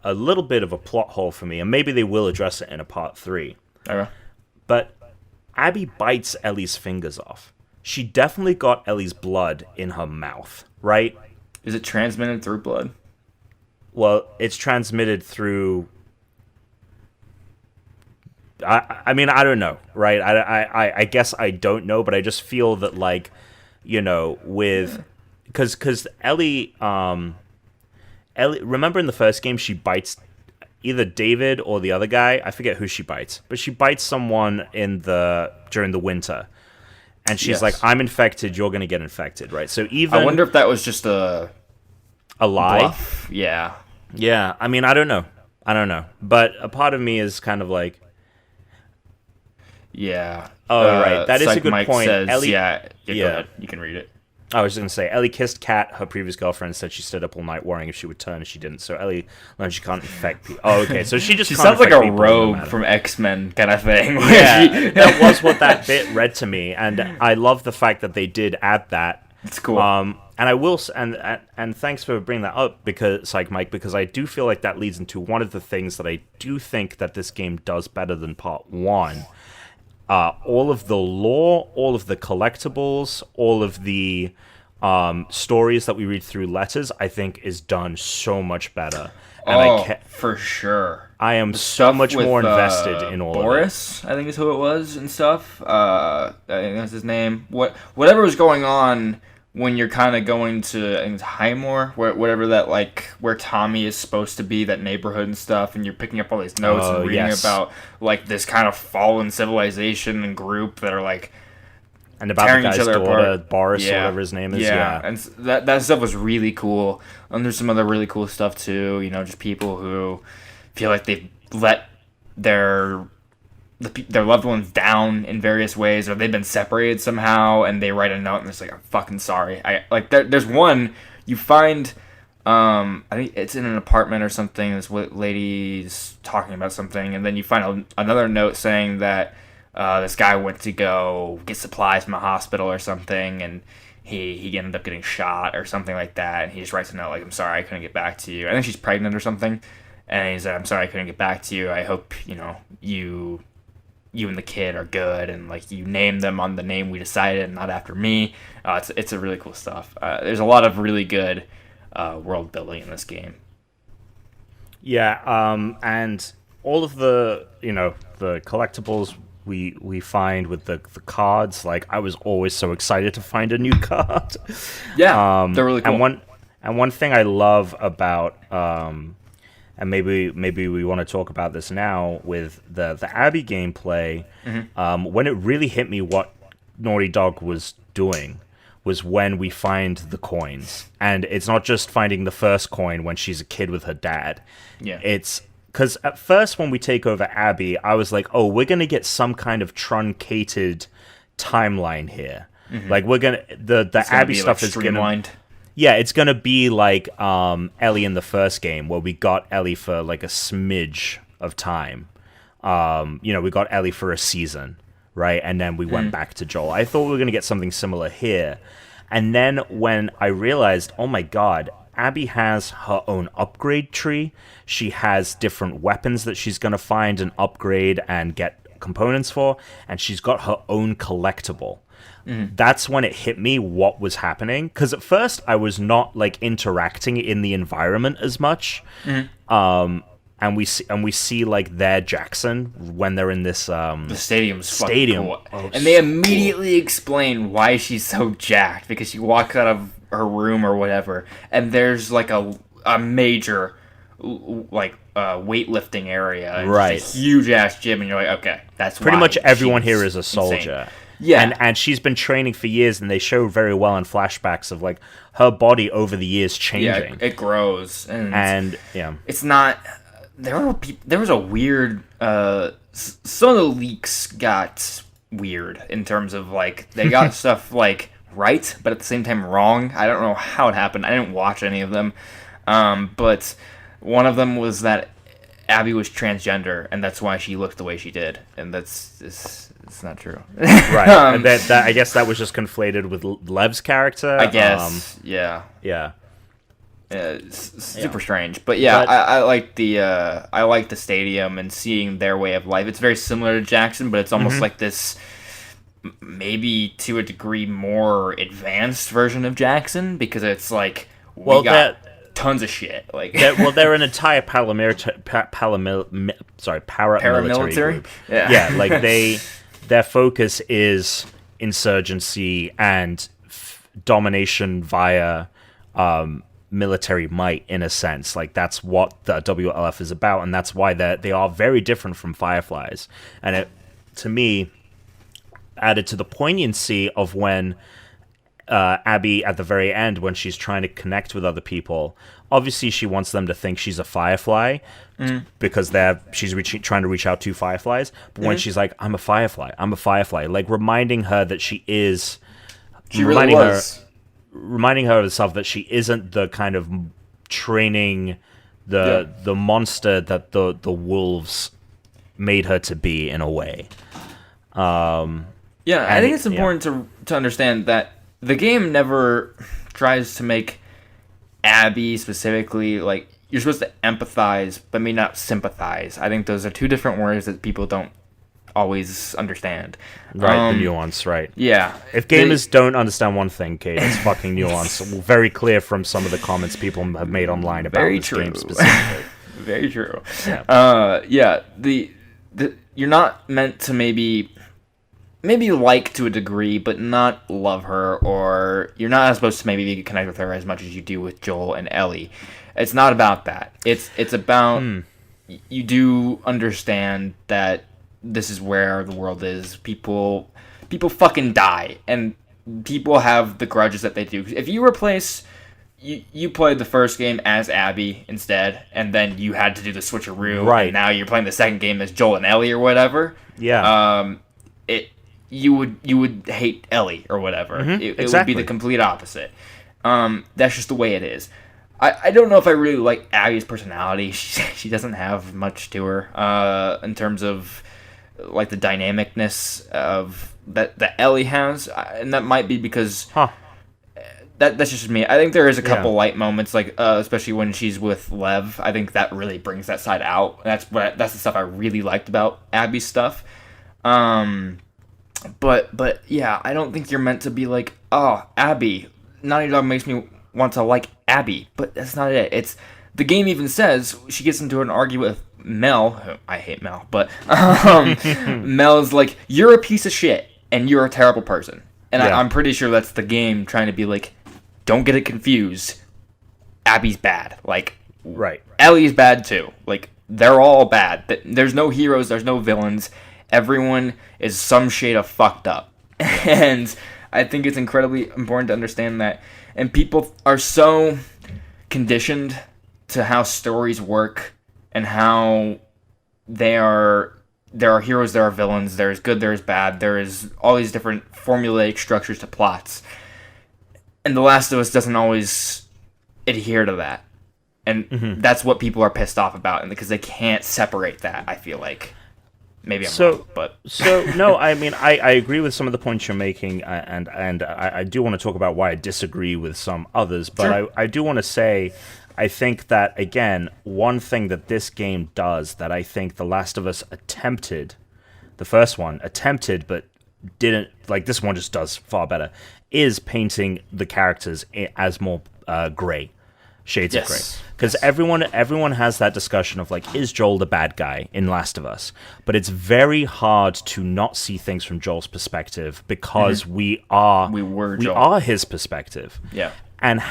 a little bit of a plot hole for me, and maybe they will address it in a part 3. Okay. But Abby bites Ellie's fingers off. She definitely got Ellie's blood in her mouth, right? Is it transmitted through blood? Well, it's transmitted through. I mean, I don't know, right? I guess I don't know, but I just feel that, like, with because Ellie, remember in the first game she bites either David or the other guy. I forget who she bites, but she bites someone during the winter, and she's like, "I'm infected. You're gonna get infected," right? So even I wonder if that was just a lie. Bluff. Yeah. Yeah. I mean, I don't know, but a part of me is kind of like. Yeah. Oh, right. That is a good Mike point. Says, Ellie, Go ahead. You can read it. I was just going to say, Ellie kissed Kat, her previous girlfriend, said she stayed up all night worrying if she would turn, and she didn't. So Ellie learned she can't infect people. Oh, okay. So she just she can't sounds like infect a people, rogue no from X-Men kind of thing. Yeah, that was what that bit read to me, and I love the fact that they did add that. It's cool. And I will, and thanks for bringing that up, because, Mike, because I do feel like that leads into one of the things that I do think that this game does better than Part 1. All of the lore, all of the collectibles, all of the stories that we read through letters, I think is done so much better. And for sure. I am so much more invested in all Boris, of it. I think is who it was and stuff. I think that's his name. Whatever was going on when you're kind of going to, I think it's Highmore, whatever that, like, where Tommy is supposed to be, that neighborhood and stuff, and you're picking up all these notes and reading about, like, this kind of fallen civilization and group that are, like, and about the guy's daughter, Boris, or whatever his name is. Yeah, and that stuff was really cool. And there's some other really cool stuff, too, just people who feel like they've let their loved ones down in various ways, or they've been separated somehow, and they write a note and it's like, I'm fucking sorry. There's one you find, I think it's in an apartment or something. This lady's talking about something, and then you find another note saying that this guy went to go get supplies from a hospital or something, and he ended up getting shot or something like that, and he just writes a note like, I'm sorry I couldn't get back to you. I think she's pregnant or something, and he said, I'm sorry I couldn't get back to you. I hope you and the kid are good, and, like, you named them on the name we decided and not after me. It's a really cool stuff. There's a lot of really good world building in this game. Yeah, and all of the the collectibles we find with the cards, like, I was always so excited to find a new card. Yeah, they're really cool. And one thing I love about and maybe we want to talk about this now with the Abby gameplay. Mm-hmm. When it really hit me what Naughty Dog was doing was when we find the coins, and it's not just finding the first coin when she's a kid with her dad. Yeah, it's because at first when we take over Abby, I was like, oh, we're gonna get some kind of truncated timeline here. Mm-hmm. Like, we're gonna the Abby stuff is streamlined. Yeah, it's going to be like Ellie in the first game, where we got Ellie for, like, a smidge of time. We got Ellie for a season, right? And then we went back to Joel. I thought we were going to get something similar here. And then when I realized, oh my god, Abby has her own upgrade tree. She has different weapons that she's going to find and upgrade and get components for. And she's got her own collectible. That's when it hit me what was happening, because at first I was not, like, interacting in the environment as much. And we see like their Jackson when they're in this the stadium's cool. And they immediately explain why she's so jacked, because she walks out of her room or whatever, and there's like a major weightlifting area, and right? Just a huge ass gym, and you're like, okay, that's pretty much everyone here is a soldier. Insane. Yeah, and she's been training for years, and they show very well in flashbacks of, like, her body over the years changing. Yeah, it grows, and yeah, it's not. There was a weird. Some of the leaks got weird in terms of, like, they got stuff, like, right, but at the same time wrong. I don't know how it happened. I didn't watch any of them, but one of them was that Abby was transgender, and that's why she looked the way she did, and it's not true. Right. And that I guess that was just conflated with Lev's character. I guess. Yeah. Super strange, but yeah, I like the stadium and seeing their way of life. It's very similar to Jackson, but it's almost like this, maybe to a degree more advanced version of Jackson, because it's like tons of shit. Like, they're an entire paramilitary group. Yeah, like their focus is insurgency and domination via military might, in a sense. Like, that's what the WLF is about, and that's why they are very different from Fireflies. And it, to me, added to the poignancy of when Abby, at the very end, when she's trying to connect with other people, obviously she wants them to think she's a Firefly because she's trying to reach out to Fireflies. But when she's like, I'm a Firefly, like reminding her that she is, reminding her of herself that she isn't the kind of training the monster that the wolves made her to be, in a way. I think it's important to understand that the game never tries to make Abby specifically, like, you're supposed to empathize, but maybe not sympathize. I think those are two different words that people don't always understand. Right, the nuance, right. Yeah. If gamers don't understand one thing, Cade, it's fucking nuance. Very clear from some of the comments people have made online about this game specifically. Very true. Yeah. You're not meant to maybe like to a degree, but not love her, or you're not supposed to maybe connect with her as much as you do with Joel and Ellie. It's not about that. It's about you do understand that this is where the world is. People fucking die, and people have the grudges that they do. If you replace you played the first game as Abby instead, and then you had to do the switcheroo, right? And now you're playing the second game as Joel and Ellie or whatever. Yeah. You would hate Ellie or whatever. It Exactly. would be the complete opposite. That's just the way it is. I don't know if I really like Abby's personality. She doesn't have much to her in terms of like the dynamicness of that Ellie has, and that might be because that's just me. I think there is a couple light moments, like especially when she's with Lev. I think that really brings that side out. That's the stuff I really liked about Abby's stuff. But yeah, I don't think you're meant to be like, oh, Abby. Naughty Dog makes me want to like Abby, but that's not it. It's the game even says she gets into an argument with Mel. Who, I hate Mel, but Mel's like, you're a piece of shit and you're a terrible person. And I'm pretty sure that's the game trying to be like, don't get it confused. Abby's bad. Like, right. Ellie's bad too. Like, they're all bad. There's no heroes. There's no villains. Everyone is some shade of fucked up. And I think it's incredibly important to understand that. And people are so conditioned to how stories work and how there are heroes, there are villains, there's good, there's bad, there is all these different formulaic structures to plots. And The Last of Us doesn't always adhere to that. And that's what people are pissed off about, and because they can't separate that, I feel like. Maybe I'm wrong, but... No, I mean, I agree with some of the points you're making, and I do want to talk about why I disagree with some others, but sure. I do want to say, I think that, again, one thing that this game does that I think The Last of Us attempted, the first one, but didn't, like this one just does far better, is painting the characters as more gray. Shades of gray. Because everyone has that discussion of, like, is Joel the bad guy in Last of Us? But it's very hard to not see things from Joel's perspective because we are his perspective. Yeah. And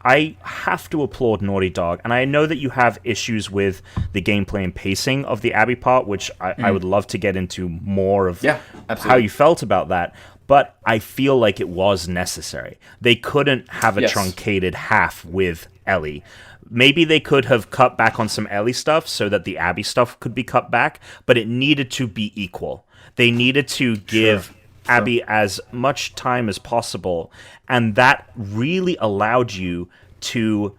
I have to applaud Naughty Dog, and I know that you have issues with the gameplay and pacing of the Abby part, which I would love to get into more of how you felt about that. But I feel like it was necessary. They couldn't have a truncated half with Ellie. Maybe they could have cut back on some Ellie stuff so that the Abby stuff could be cut back, but it needed to be equal. They needed to give Abby as much time as possible, and that really allowed you to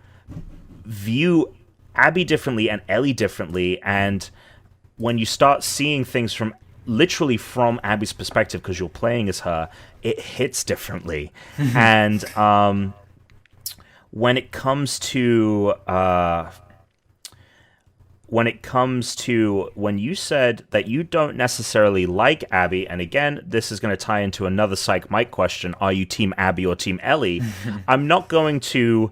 view Abby differently and Ellie differently, and when you start seeing things literally from Abby's perspective, because you're playing as her, it hits differently. And when it comes to when you said that you don't necessarily like Abby, and again, this is going to tie into another Psych Mike question, are you Team Abby or Team Ellie? I'm not going to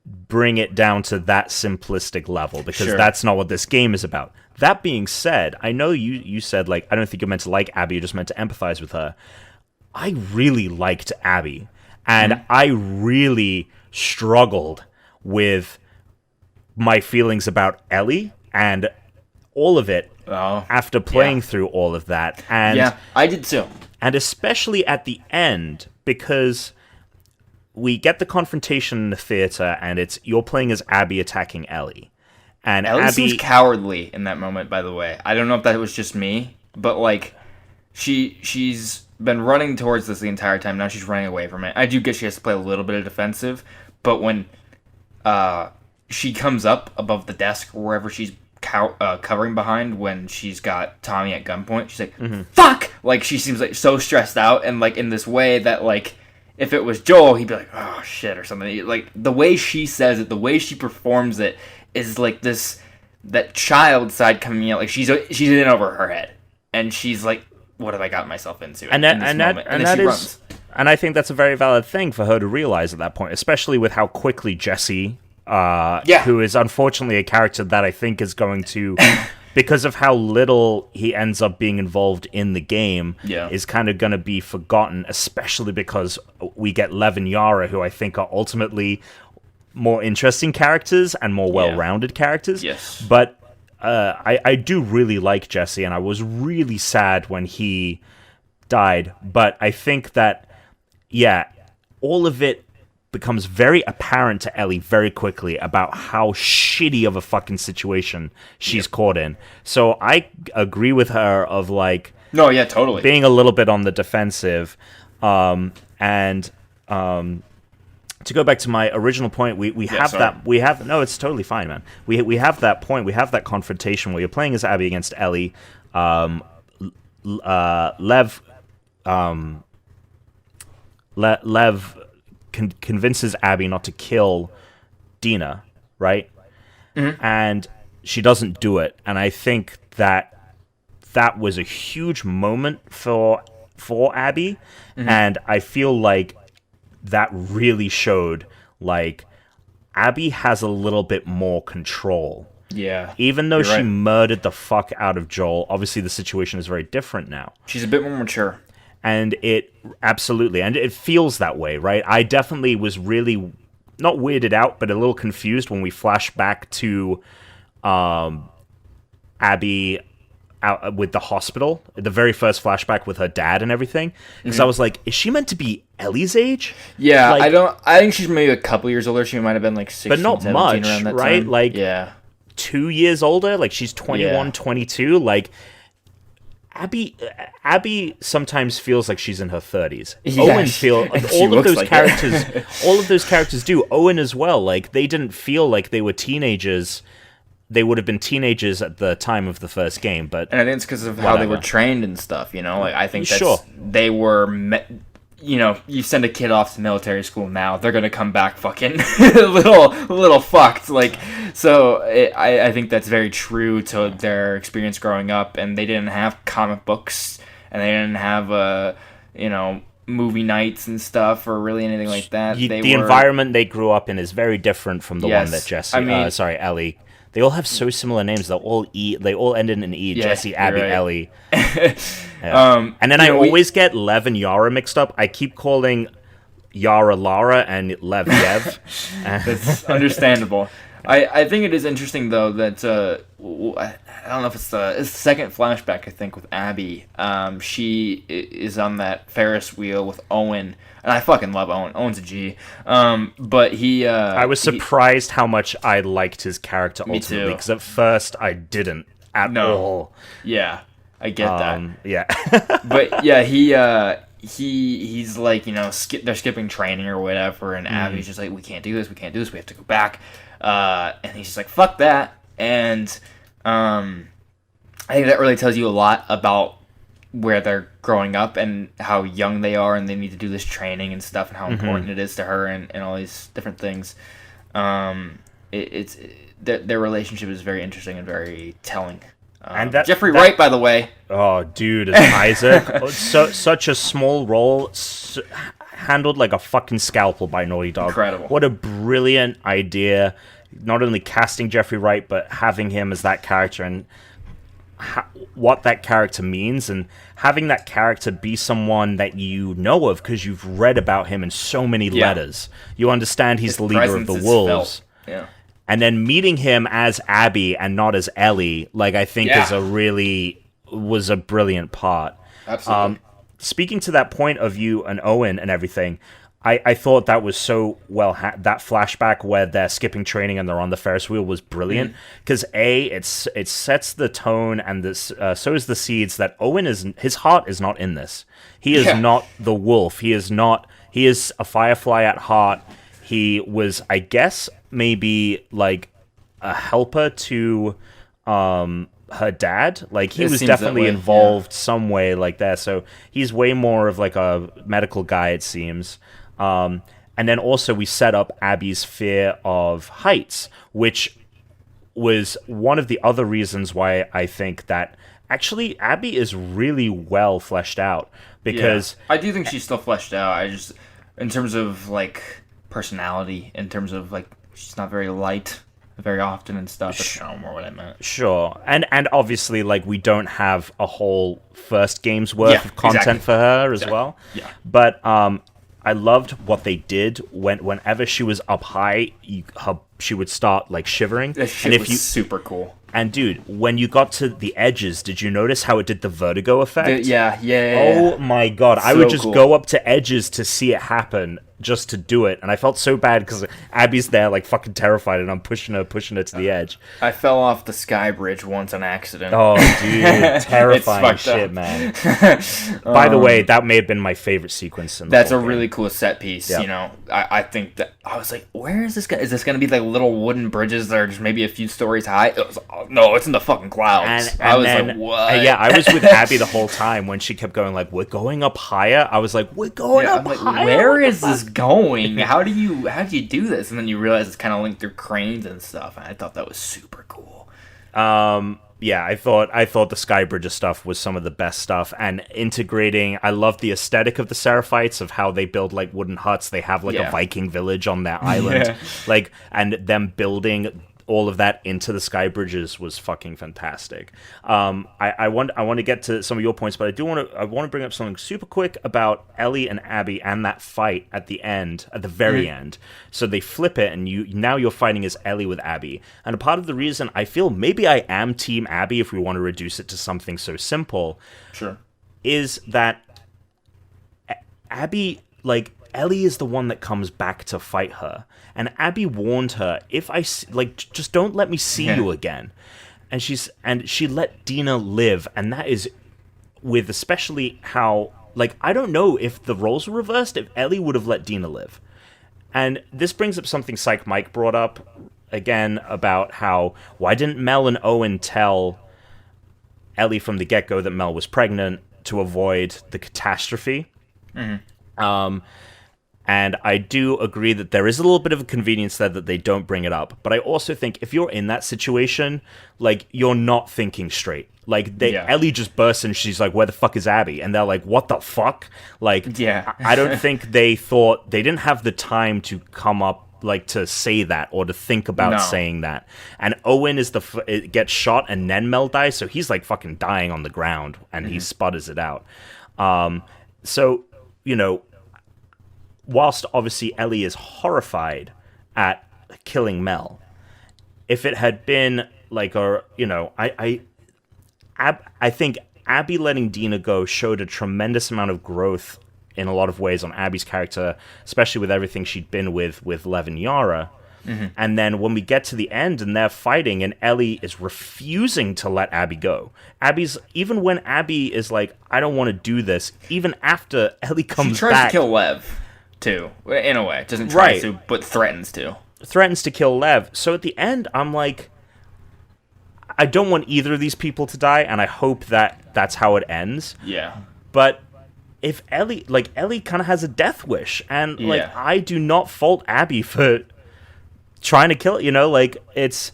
bring it down to that simplistic level, because Sure. that's not what this game is about. That being said, I know you said, like, I don't think you're meant to like Abby, you're just meant to empathize with her. I really liked Abby, and I really struggled with my feelings about Ellie and all of it after playing through all of that. And yeah, I did too. And especially at the end, because we get the confrontation in the theater, and you're playing as Abby attacking Ellie. And Ellie Abby seems cowardly in that moment, by the way. I don't know if that was just me, but like she's been running towards this the entire time. Now she's running away from it. I do guess she has to play a little bit of defensive, but when she comes up above the desk or wherever she's covering behind, when she's got Tommy at gunpoint, she's like, fuck! Like, she seems like so stressed out, and like in this way that, like, if it was Joel, he'd be like, oh shit, or something. Like, the way she says it, the way she performs it, is like that child side coming out. Like, she's in over her head, and she's like, what have I got myself into? And I think that's a very valid thing for her to realize at that point, especially with how quickly Jesse, who is unfortunately a character that I think is going to, because of how little he ends up being involved in the game, is kind of going to be forgotten, especially because we get Lev and Yara, who I think are ultimately more interesting characters and more well-rounded characters. Yes. But I do really like Jesse, and I was really sad when he died. But I think that, all of it becomes very apparent to Ellie very quickly about how shitty of a fucking situation she's caught in. So I agree with her of, like... No, yeah, totally. Being a little bit on the defensive. To go back to my original point, we have that. We have no, it's totally fine, man. We have that point. We have that confrontation where you're playing as Abby against Ellie. Lev convinces Abby not to kill Dina, right? Mm-hmm. And she doesn't do it. And I think that was a huge moment for Abby, and I feel like that really showed, like, Abby has a little bit more control. Yeah. Even though she murdered the fuck out of Joel, obviously the situation is very different now. She's a bit more mature. And it feels that way, right? I definitely was really, not weirded out, but a little confused when we flash back to Abby out with the hospital, the very first flashback with her dad and everything, because I was like, is she meant to be Ellie's age? Yeah, like, I think she's maybe a couple years older. She might have been like 16, but not 17 much, around that right? time. Like 2 years older, like she's 21, 22, like Abby sometimes feels like she's in her 30s. Owen feels all of those like characters all of those characters do. Owen as well, like they didn't feel like they were teenagers. They would have been teenagers at the time of the first game, but... And I think it's because of how they were trained and stuff, you know? Like, I think they were... You know, you send a kid off to military school now, they're going to come back fucking little fucked. Like, so I think that's very true to their experience growing up, and they didn't have comic books, and they didn't have, movie nights and stuff, or really anything like that. The environment they grew up in is very different from the one that Ellie... They all have so similar names. They all end in an E. Jesse, Abby, Ellie. And then I always get Lev and Yara mixed up. I keep calling Yara Lara and Lev Yev. That's understandable. I think it is interesting, though, that... I don't know if it's the second flashback, I think, with Abby. She is on that Ferris wheel with Owen. And I fucking love Owen. Owen's a G. But he... I was surprised how much I liked his character ultimately. Because at first I didn't at all. Yeah, I get that. Yeah. But yeah, he's like, they're skipping training or whatever. And Abby's just like, we can't do this. We have to go back. And he's just like, fuck that. And I think that really tells you a lot about where they're growing up and how young they are, and they need to do this training and stuff, and how important it is to her, and all these different things. Their relationship is very interesting and very telling. And Jeffrey Wright, by the way. Oh, dude, as Isaac, such a small role. handled like a fucking scalpel by Naughty Dog. Incredible. What a brilliant idea. Not only casting Jeffrey Wright, but having him as that character and what that character means, and having that character be someone that you know of because you've read about him in so many letters. You understand he's the leader of the Wolves. Yeah. And then meeting him as Abby and not as Ellie, like, I think was a brilliant part. Absolutely. Speaking to that point of you and Owen and everything, I thought that was so well. That flashback where they're skipping training and they're on the Ferris wheel was brilliant because it sets the tone, and this sows the seeds that Owen his heart is not in this. He is not the wolf. He is not. He is a Firefly at heart. He was, I guess, maybe like a helper to her dad. Like, he was definitely involved some way like that. So he's way more of like a medical guy, it seems. And then also we set up Abby's fear of heights, which was one of the other reasons why I think that actually Abby is really well fleshed out, because I do think she's still fleshed out. I just, in terms of like personality, in terms of like, she's not very light very often and stuff. That's kind of more what I meant. Sure. And obviously, like, we don't have a whole first game's worth of content for her as well. Yeah. But I loved what they did whenever she was up high, she would start like shivering. That shit was super cool. And dude, when you got to the edges, did you notice how it did the vertigo effect? Yeah. Oh my god, I would just go up to edges to see it happen, just to do it, and I felt so bad because Abby's there like fucking terrified, and I'm pushing her to the edge. I fell off the sky bridge once on accident. Oh dude, terrifying shit, man. By the way, that may have been my favorite sequence in the That's whole a game. really cool set piece. You know, I think that I was like, where is this guy? Is this going to be like little wooden bridges that are just maybe a few stories high? It was, no, it's in the fucking clouds. And I was then, like, what? Yeah, I was with Abby the whole time when she kept going like, we're going up higher. I was like, we're going up higher. Where is this going? How do you do this? And then you realize it's kind of linked through cranes and stuff. And I thought that was super cool. Yeah, I thought the Skybridger stuff was some of the best stuff, and integrating. I love the aesthetic of the Seraphites, of how they build like wooden huts. They have like a Viking village on their island, like, and them building all of that into the Skybridges was fucking fantastic. I want to get to some of your points, but I want to bring up something super quick about Ellie and Abby and that fight at the very end. So they flip it, and you're fighting as Ellie with Abby. And a part of the reason I feel maybe I am Team Abby, if we want to reduce it to something so simple, is that Abby, like, Ellie is the one that comes back to fight her, and Abby warned her, just don't let me see you again. And she let Dina live, and that is with especially how, like, I don't know if the roles were reversed, if Ellie would have let Dina live. And this brings up something Psych Mike brought up again about how, why didn't Mel and Owen tell Ellie from the get-go that Mel was pregnant to avoid the catastrophe? And I do agree that there is a little bit of a convenience there that they don't bring it up. But I also think if you're in that situation, like, you're not thinking straight. Like, Ellie just bursts and she's like, where the fuck is Abby? And they're like, what the fuck? Like, I don't think they didn't have the time to come up, like, to say that or to think about saying that. And Owen is gets shot and then Mel dies, so he's like fucking dying on the ground, and he sputters it out. So, you know, whilst obviously Ellie is horrified at killing Mel, if it had been like I think Abby letting Dina go showed a tremendous amount of growth in a lot of ways on Abby's character, especially with everything she'd been with Lev and Yara. And then when we get to the end and they're fighting and Ellie is refusing to let Abby go. Even when Abby is like, I don't want to do this, even after Ellie comes back. She tries to kill Lev, too, in a way. Doesn't try to, but threatens to. Threatens to kill Lev. So at the end, I'm like, I don't want either of these people to die, and I hope that that's how it ends. Yeah. But if Ellie kind of has a death wish, and I do not fault Abby for trying to kill it, like, it's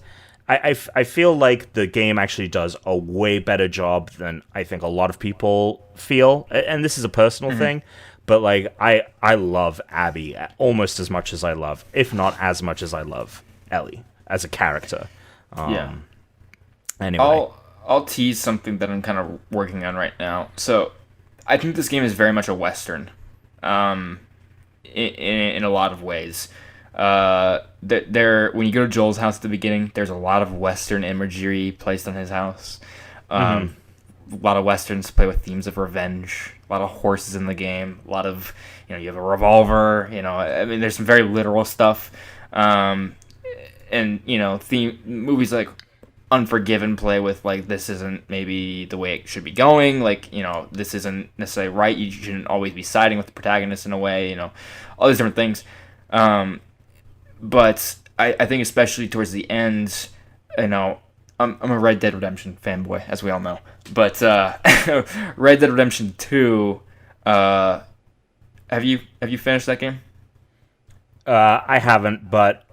I feel like the game actually does a way better job than I think a lot of people feel, and this is a personal thing, but like I love Abby almost as much as I love, if not as much as I love Ellie as a character. Yeah. Anyway, I'll tease something that I'm kind of working on right now. So, I think this game is very much a Western, in a lot of ways. When you go to Joel's house at the beginning, there's a lot of Western imagery placed on his house. A lot of Westerns to play with themes of revenge. A lot of horses in the game. A lot of, you have a revolver. I mean, there's some very literal stuff. And movies like Unforgiven play with, like, this isn't maybe the way it should be going. Like, this isn't necessarily right. You shouldn't always be siding with the protagonist in a way. All these different things. But I think especially towards the end, I'm a Red Dead Redemption fanboy, as we all know. But Red Dead Redemption 2, have you finished that game? I haven't, but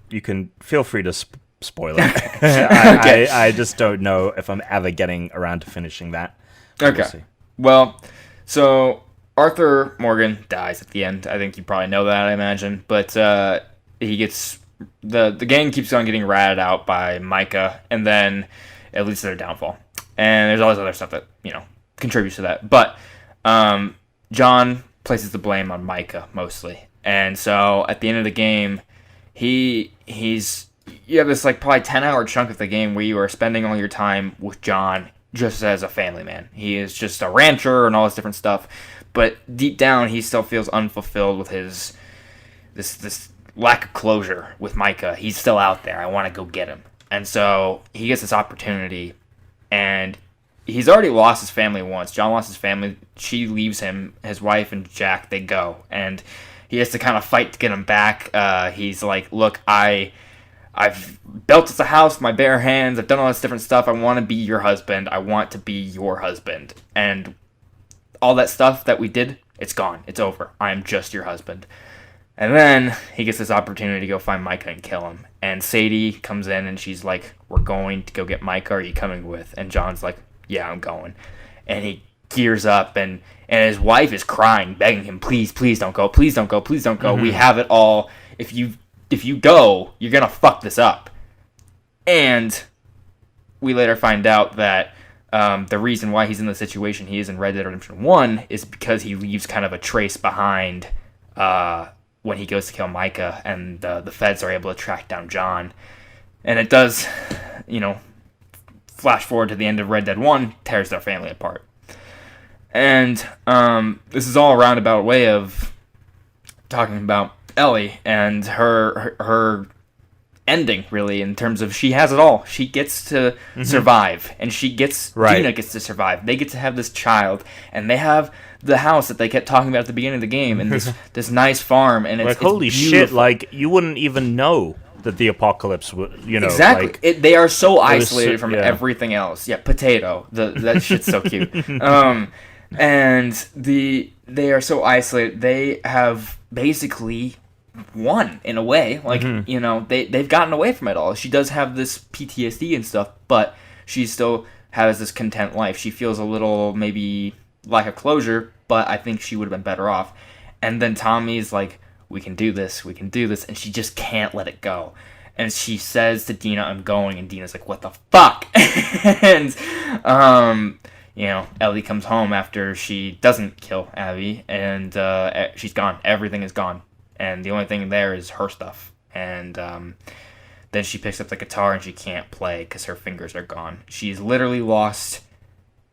you can feel free to spoil it. Okay. I just don't know if I'm ever getting around to finishing that. Okay. Well, so Arthur Morgan dies at the end. I think you probably know that, I imagine. But he gets... The gang keeps on getting ratted out by Micah, and then it leads to their downfall. And there's all this other stuff that, contributes to that. But John places the blame on Micah, mostly. And so at the end of the game, you have this like probably 10-hour chunk of the game where you are spending all your time with John just as a family man. He is just a rancher and all this different stuff, but deep down he still feels unfulfilled with his this lack of closure with Micah. He's still out there. I want to go get him. And so he gets this opportunity, and he's already lost his family once. John lost his family. She leaves him. His wife and Jack, they go, and he has to kind of fight to get him back. He's like, look, I've built us a house with my bare hands. I've done all this different stuff. I want to be your husband. I want to be your husband. And all that stuff that we did, it's gone. It's over. I am just your husband. And then he gets this opportunity to go find Micah and kill him. And Sadie comes in and she's like, we're going to go get Micah. Are you coming with? And John's like, yeah, I'm going. And he gears up, and his wife is crying, begging him, please don't go. Please don't go. Please don't go. We have it all. If you go, you're going to fuck this up. And we later find out that the reason why he's in the situation he is in Red Dead Redemption 1 is because he leaves kind of a trace behind when he goes to kill Micah, and the feds are able to track down John. And it does, flash forward to the end of Red Dead 1, tears their family apart. And this is all a roundabout way of talking about Ellie and her ending, really, in terms of she has it all. She gets to survive, and Dina gets to survive. They get to have this child, and they have the house that they kept talking about at the beginning of the game, and this nice farm, and it's holy beautiful. shit, like, you wouldn't even know that the apocalypse would, exactly. Like, They are so isolated from everything else. Yeah, potato. That shit's so cute. And they are so isolated. They have basically won in a way. Like, they've gotten away from it all. She does have this PTSD and stuff, but she still has this content life. She feels a little maybe lack of closure, but I think she would have been better off. And then Tommy's like, we can do this, and she just can't let it go. And she says to Dina, I'm going, and Dina's like, what the fuck? And Ellie comes home after she doesn't kill Abby, and she's gone. Everything is gone. And the only thing there is her stuff. And then she picks up the guitar, and she can't play because her fingers are gone. She's literally lost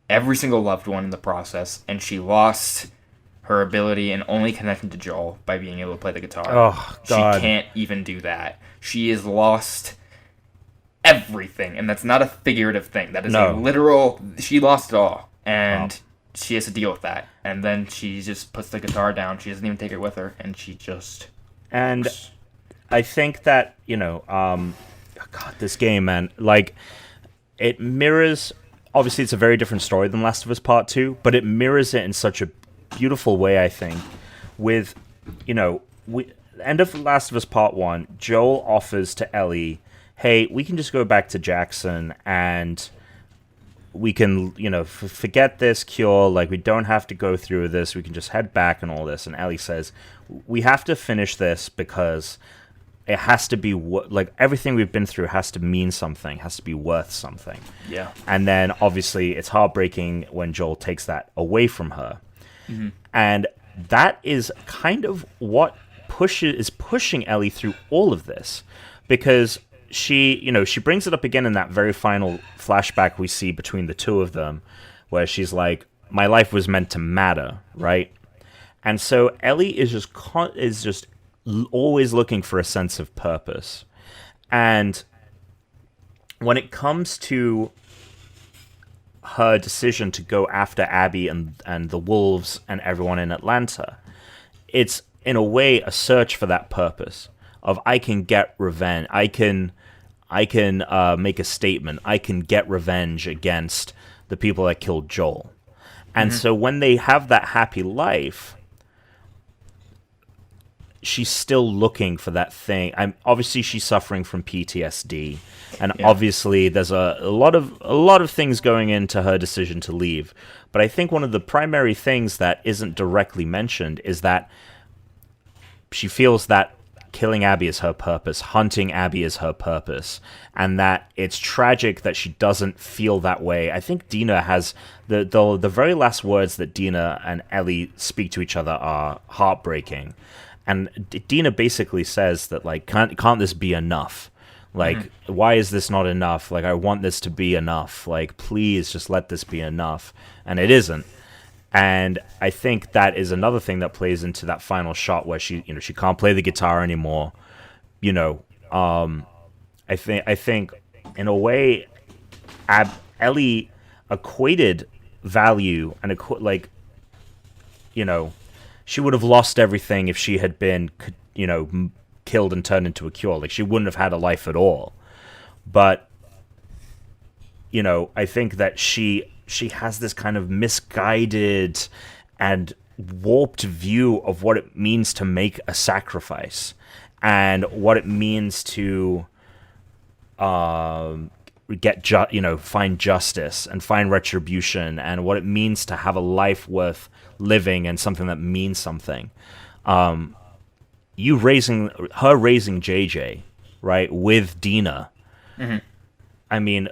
every single loved one in the process, and she lost her ability and only connecting to Joel by being able to play the guitar. Oh, God. She can't even do that. She has lost everything, and that's not a figurative thing. That is a literal... She lost it all, and she has to deal with that. And then she just puts the guitar down. She doesn't even take it with her, and she just... And I think that, God, this game, man, like, it mirrors... Obviously, it's a very different story than Last of Us Part 2, but it mirrors it in such a beautiful way, I think. With, the end of Last of Us Part 1, Joel offers to Ellie, hey, we can just go back to Jackson and we can, forget this cure. Like, we don't have to go through this. We can just head back and all this. And Ellie says, we have to finish this because it has to be, like, everything we've been through has to mean something, has to be worth something. Yeah. And then, obviously, it's heartbreaking when Joel takes that away from her. Mm-hmm. And that is kind of what is pushing Ellie through all of this. Because she brings it up again in that very final flashback we see between the two of them, where she's like, my life was meant to matter, right? And so Ellie is just always looking for a sense of purpose. And when it comes to her decision to go after Abby and the wolves and everyone in Atlanta, it's in a way a search for that purpose of, I can get revenge. I can make a statement. I can get revenge against the people that killed Joel. And so when they have that happy life, she's still looking for that thing. Obviously she's suffering from PTSD, and obviously there's a lot of things going into her decision to leave. But I think one of the primary things that isn't directly mentioned is that she feels that killing Abby is her purpose, hunting Abby is her purpose, and that it's tragic that she doesn't feel that way. I think Dina has the very last words that Dina and Ellie speak to each other are heartbreaking, and Dina basically says that, like, can't this be enough? Like, why is this not enough? Like, I want this to be enough. Like, please just let this be enough. And it isn't. And I think that is another thing that plays into that final shot where she can't play the guitar anymore. I think in a way, Ellie equated value and she would have lost everything if she had been, killed and turned into a cure. Like, she wouldn't have had a life at all. But, I think that she has this kind of misguided and warped view of what it means to make a sacrifice and what it means to find justice and find retribution, and what it means to have a life worth living and something that means something. Raising JJ, right, with Dina. Mm-hmm. I mean,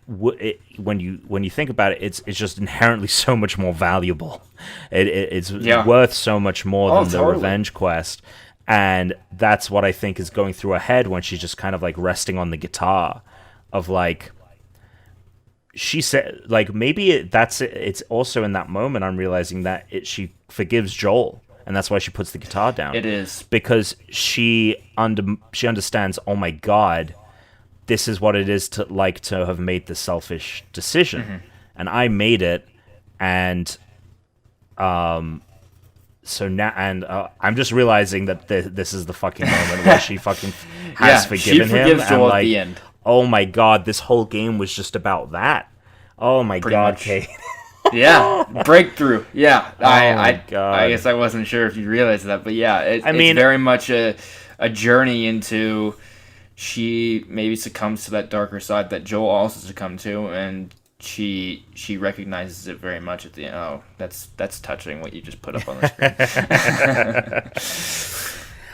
when you think about it, it's just inherently so much more valuable. It's worth so much more than the revenge quest, and that's what I think is going through her head when she's just kind of like resting on the guitar, of like, she said, like, maybe it's also in that moment I'm realizing that she forgives Joel, and that's why she puts the guitar down. It is because she understands, oh my God, this is what it is to have made this selfish decision, and I made it, and so now, and I'm just realizing that this is the fucking moment where she fucking has forgiven him, and Joel at the end. Oh my God, this whole game was just about that. Oh my God, Cade. Yeah, breakthrough. Yeah, God. I guess I wasn't sure if you realized that, but yeah, it's very much a journey into. She maybe succumbs to that darker side that Joel also succumbed to, and she recognizes it very much at the end. Oh, that's touching what you just put up on the screen.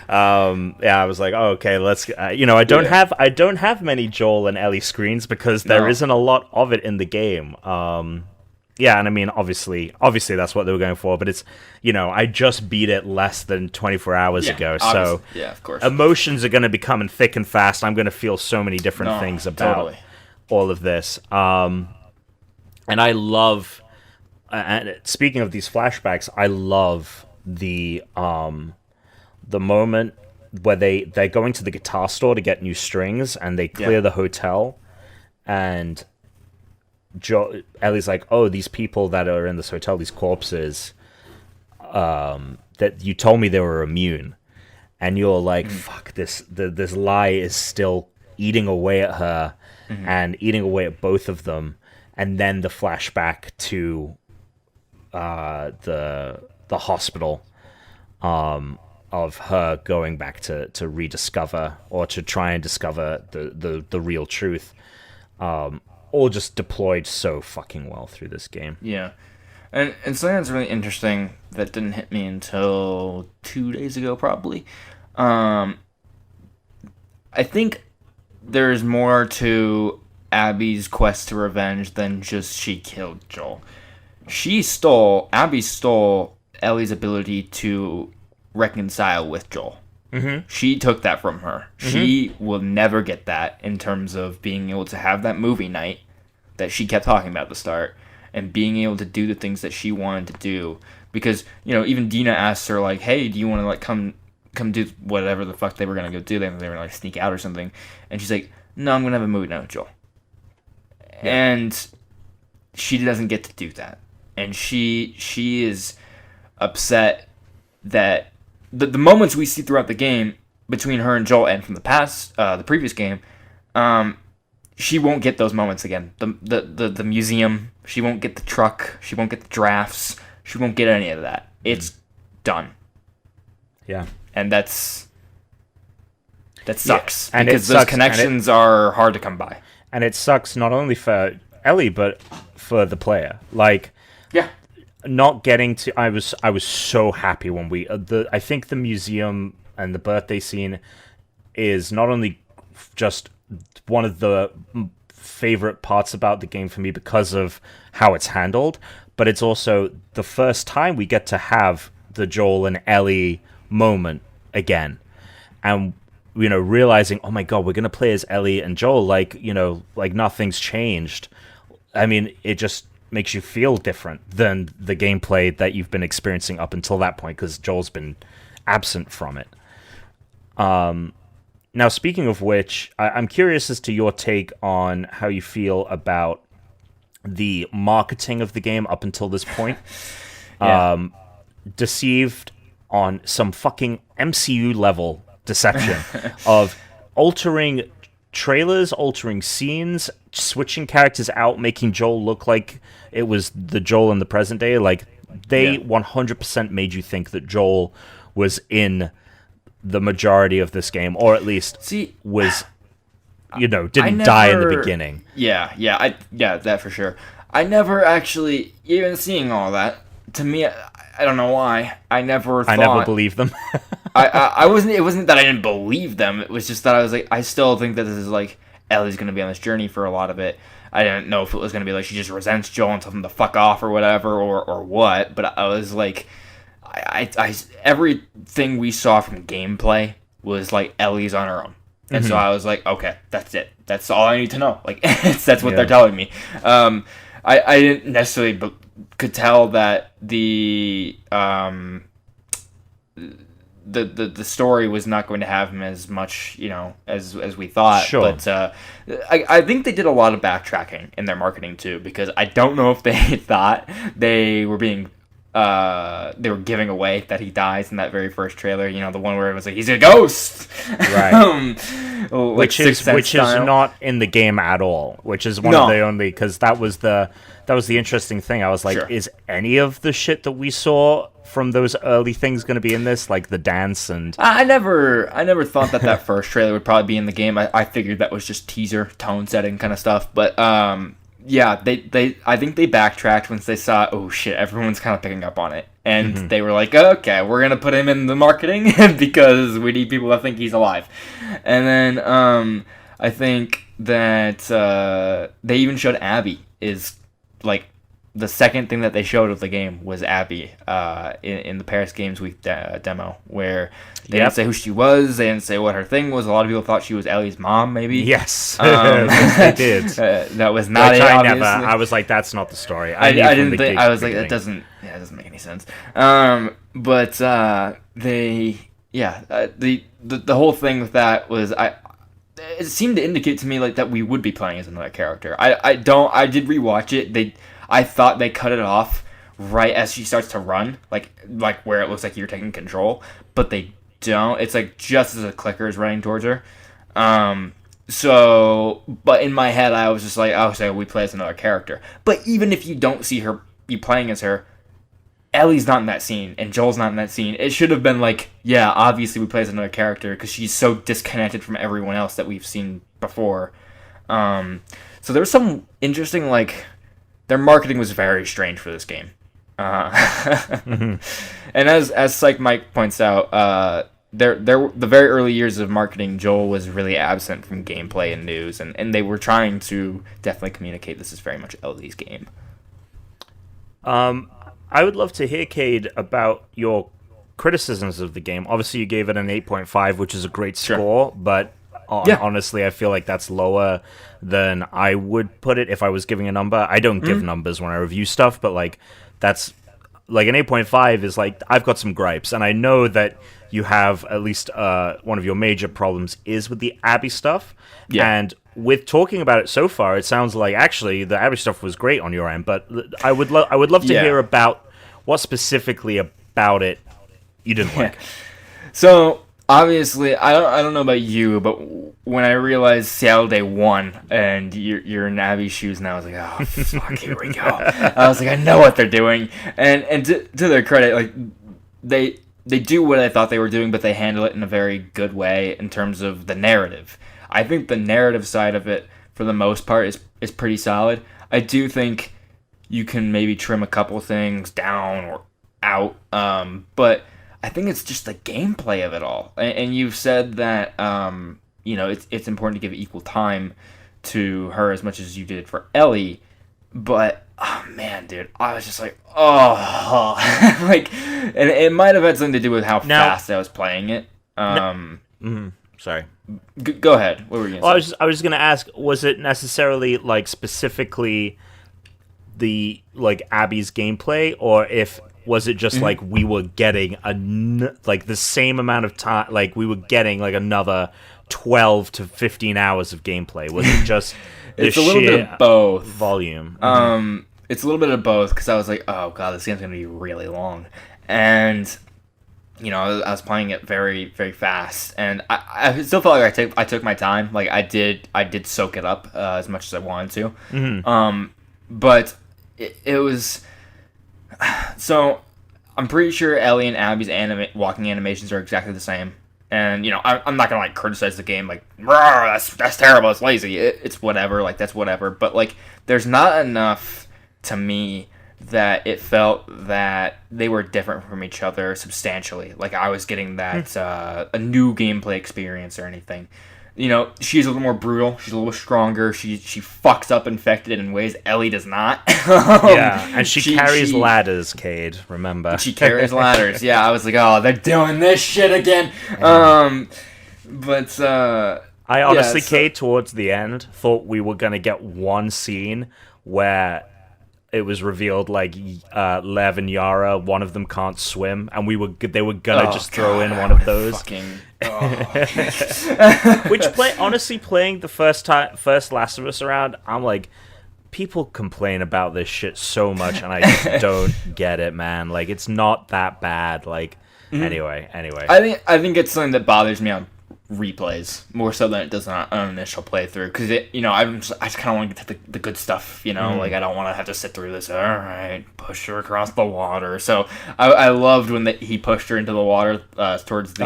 I was like, oh, okay, let's. I don't have many Joel and Ellie screens because there isn't a lot of it in the game. And I mean, obviously that's what they were going for, but it's, I just beat it less than 24 hours ago, so of course, emotions are going to be coming thick and fast. I'm going to feel so many different things about all of this. And I love, and speaking of these flashbacks, I love the moment where they're going to the guitar store to get new strings, and they clear the hotel, and Ellie's like, oh, these people that are in this hotel, these corpses, that you told me they were immune, and you're like, fuck, this lie is still eating away at her, and eating away at both of them. And then the flashback to the hospital, of her going back to rediscover, or to try and discover the real truth. all just deployed so fucking well through this game. Yeah. And something that's really interesting that didn't hit me until 2 days ago, probably. I think there's more to Abby's quest to revenge than just she killed Joel. Abby stole Ellie's ability to reconcile with Joel. Mm-hmm. She took that from her. Mm-hmm. She will never get that in terms of being able to have that movie night that she kept talking about at the start and being able to do the things that she wanted to do. Because, even Dina asked her, like, hey, do you want to, like, come do whatever the fuck they were going to go do? They were going to, like, sneak out or something. And she's like, no, I'm going to have a movie night with Joel. Yeah. And she doesn't get to do that. And she is upset that the moments we see throughout the game between her and Joel and from the previous game, she won't get those moments again. The museum, she won't get the truck, she won't get the drafts, she won't get any of that. It's done. Yeah. And that sucks. Yeah. And because those connections are hard to come by. And it sucks not only for Ellie, but for the player. Like, yeah. Not getting to, I was so happy when I think the museum and the birthday scene is not only just one of the favorite parts about the game for me because of how it's handled, but it's also the first time we get to have the Joel and Ellie moment again, and realizing, oh my god, we're gonna play as Ellie and Joel, like nothing's changed. I mean, it just makes you feel different than the gameplay that you've been experiencing up until that point, because Joel's been absent from it. Now, speaking of which, I'm curious as to your take on how you feel about the marketing of the game up until this point. Yeah. Deceived on some fucking MCU level deception of altering trailers, altering scenes, switching characters out, making Joel look like it was the Joel in the present day. Like, they 100% made you think that Joel was in the majority of this game, or at least was, didn't die in the beginning. Yeah, that for sure. I never actually, even seeing all that, to me, I don't know why, I never believed them. I wasn't, it wasn't that I didn't believe them, it was just that I was like, I still think that this is like, Ellie's going to be on this journey for a lot of it. I didn't know if it was going to be like she just resents Joel and tells him to fuck off or whatever, or what, but I was like, I everything we saw from gameplay was like Ellie's on her own. And so I was like, okay, that's it. That's all I need to know. Like, that's what they're telling me. I didn't necessarily could tell that the story was not going to have him as much, as we thought. Sure. But I think they did a lot of backtracking in their marketing too, because I don't know if they thought they were being they were giving away that he dies in that very first trailer. The one where it was like, he's a ghost, right? Which is not in the game at all. Which is one of the only, because that was the interesting thing. I was like, is any of the shit that we saw from those early things going to be in this, like the dance? And I never thought that first trailer would probably be in the game. I figured that was just teaser tone setting kind of stuff. But yeah, they I think they backtracked once they saw, oh shit, everyone's kind of picking up on it, and they were like, okay, we're gonna put him in the marketing because we need people to think he's alive. And then I think that they even showed Abby is like. The second thing that they showed of the game was Abby in the Paris Games Week demo, where they didn't say who she was, they didn't say what her thing was. A lot of people thought she was Ellie's mom, maybe. Yes, they did. That was not it, obviously. I was like, that's not the story. I didn't think. I was like, that doesn't make any sense. But the whole thing with that was it seemed to indicate to me like that we would be playing as another character. I did rewatch it. I thought they cut it off right as she starts to run, like where it looks like you're taking control, but they don't. It's like just as a clicker is running towards her. So, but in my head, I was just like, I was saying we play as another character. But even if you don't see her, you playing as her, Ellie's not in that scene, and Joel's not in that scene. It should have been like, yeah, obviously we play as another character, because she's so disconnected from everyone else that we've seen before. So there was some interesting, like, their marketing was very strange for this game. And as Psych Mike points out, the very early years of marketing, Joel was really absent from gameplay and news, and they were trying to definitely communicate this is very much Ellie's game. I would love to hear, Cade, about your criticisms of the game. Obviously, you gave it an 8.5, which is a great score, but honestly, I feel like that's lower than I would put it if I was giving a number. I don't give numbers when I review stuff, but like that's like an 8.5 is like I've got some gripes, and I know that you have at least one of your major problems is with the Abby stuff. Yeah. And with talking about it so far, it sounds like actually the Abby stuff was great on your end, but I would love to hear about what specifically about it you didn't like. So obviously, I don't know about you, but when I realized Seattle Day 1 and you're in Abby's shoes now, I was like, oh fuck, here we go. I was like, I know what they're doing, and to their credit, like they do what I thought they were doing, but they handle it in a very good way in terms of the narrative. I think the narrative side of it, for the most part, is pretty solid. I do think you can maybe trim a couple things down or out, but I think it's just the gameplay of it all. And you've said that it's important to give equal time to her as much as you did for Ellie, but oh man, dude, I was just like, oh, like, and it might have had something to do with how fast I was playing it. Sorry. Go ahead. What were you going to say? I was going to ask, was it necessarily like specifically the like Abby's gameplay, or if was it just like we were getting like the same amount of time, like we were getting like another 12 to 15 hours of gameplay? Was it just it's a little bit of both volume? It's a little bit of both, because I was like, oh god, this game's gonna be really long, and I was playing it very, very fast, and I still felt like I took my time. Like I did soak it up as much as I wanted to. But it was so. I'm pretty sure Ellie and Abby's walking animations are exactly the same, and I'm not gonna like criticize the game like that's terrible, it's lazy. It's whatever, like that's whatever. But like, there's not enough to me that it felt that they were different from each other substantially. Like I was getting that a new gameplay experience or anything. She's a little more brutal. She's a little stronger. She fucks up infected in ways Ellie does not. And she carries ladders, Cade, remember. She carries ladders. Yeah, I was like, oh, they're doing this shit again. But I honestly, Cade, towards the end, thought we were going to get one scene where it was revealed like Lev and Yara, one of them can't swim, and they were gonna just throw in one of those. Which honestly, playing the first Last of Us around, I'm like, people complain about this shit so much, and I just don't get it, man. Like, it's not that bad. Like, anyway. I think it's something that bothers me on replays more so than it does on an initial playthrough, because I just kind of want to get to the good stuff, like I don't want to have to sit through this. All right, push her across the water. So I loved when he pushed her into the water towards the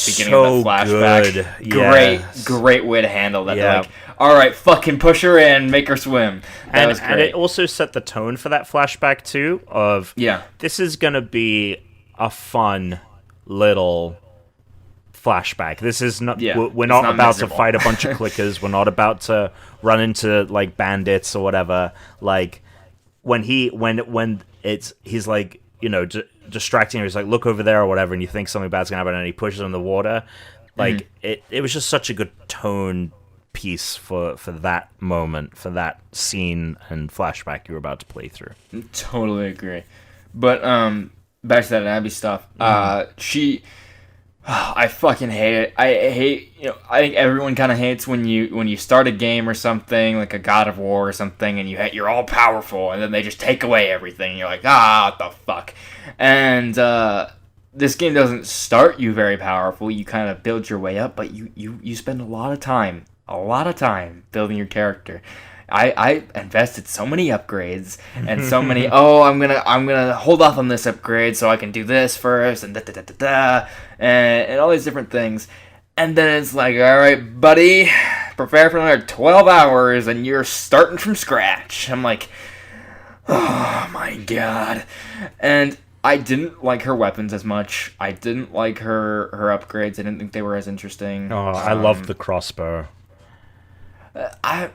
beginning of the flashback. Good. Great way to handle that. Yeah. Like, all right, fucking push her in, make her swim. That was great. And it also set the tone for that flashback too. This is gonna be a fun little flashback. This is not. We're not about to fight a bunch of clickers. We're not about to run into like bandits or whatever. Like when he's like distracting her. He's like, look over there or whatever, and you think something bad's gonna happen, and he pushes her in the water. Like it was just such a good tone piece for that moment, for that scene and flashback you were about to play through. Totally agree. But back to that Abby stuff. I fucking hate it. I hate, I think everyone kind of hates when you start a game or something, like a God of War or something, and you're all powerful, and then they just take away everything. You're like, what the fuck? And this game doesn't start you very powerful. You kind of build your way up, but you spend a lot of time building your character. I invested so many upgrades and so many. I'm gonna hold off on this upgrade so I can do this first and and all these different things. And then it's like, all right, buddy, prepare for another 12 hours, and you're starting from scratch. I'm like, oh my god. And I didn't like her weapons as much. I didn't like her upgrades. I didn't think they were as interesting. Oh, I loved the crossbow. I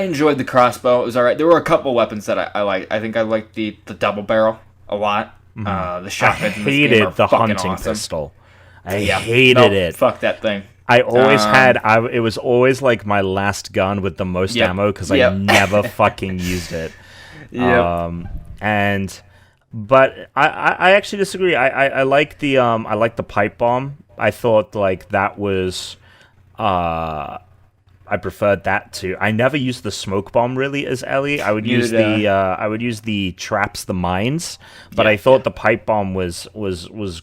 enjoyed the crossbow. It was alright. There were a couple weapons that I liked. I think I liked the double barrel a lot. The shotguns in this game are Hated the fucking hunting awesome. pistol. I hated it. Fuck that thing. I always it was always like my last gun with the most ammo because I never fucking used it. But I actually disagree. I like the pipe bomb. I thought like that was I preferred that too. I never used the smoke bomb really as Ellie. I would use the traps, the mines, but I thought the pipe bomb was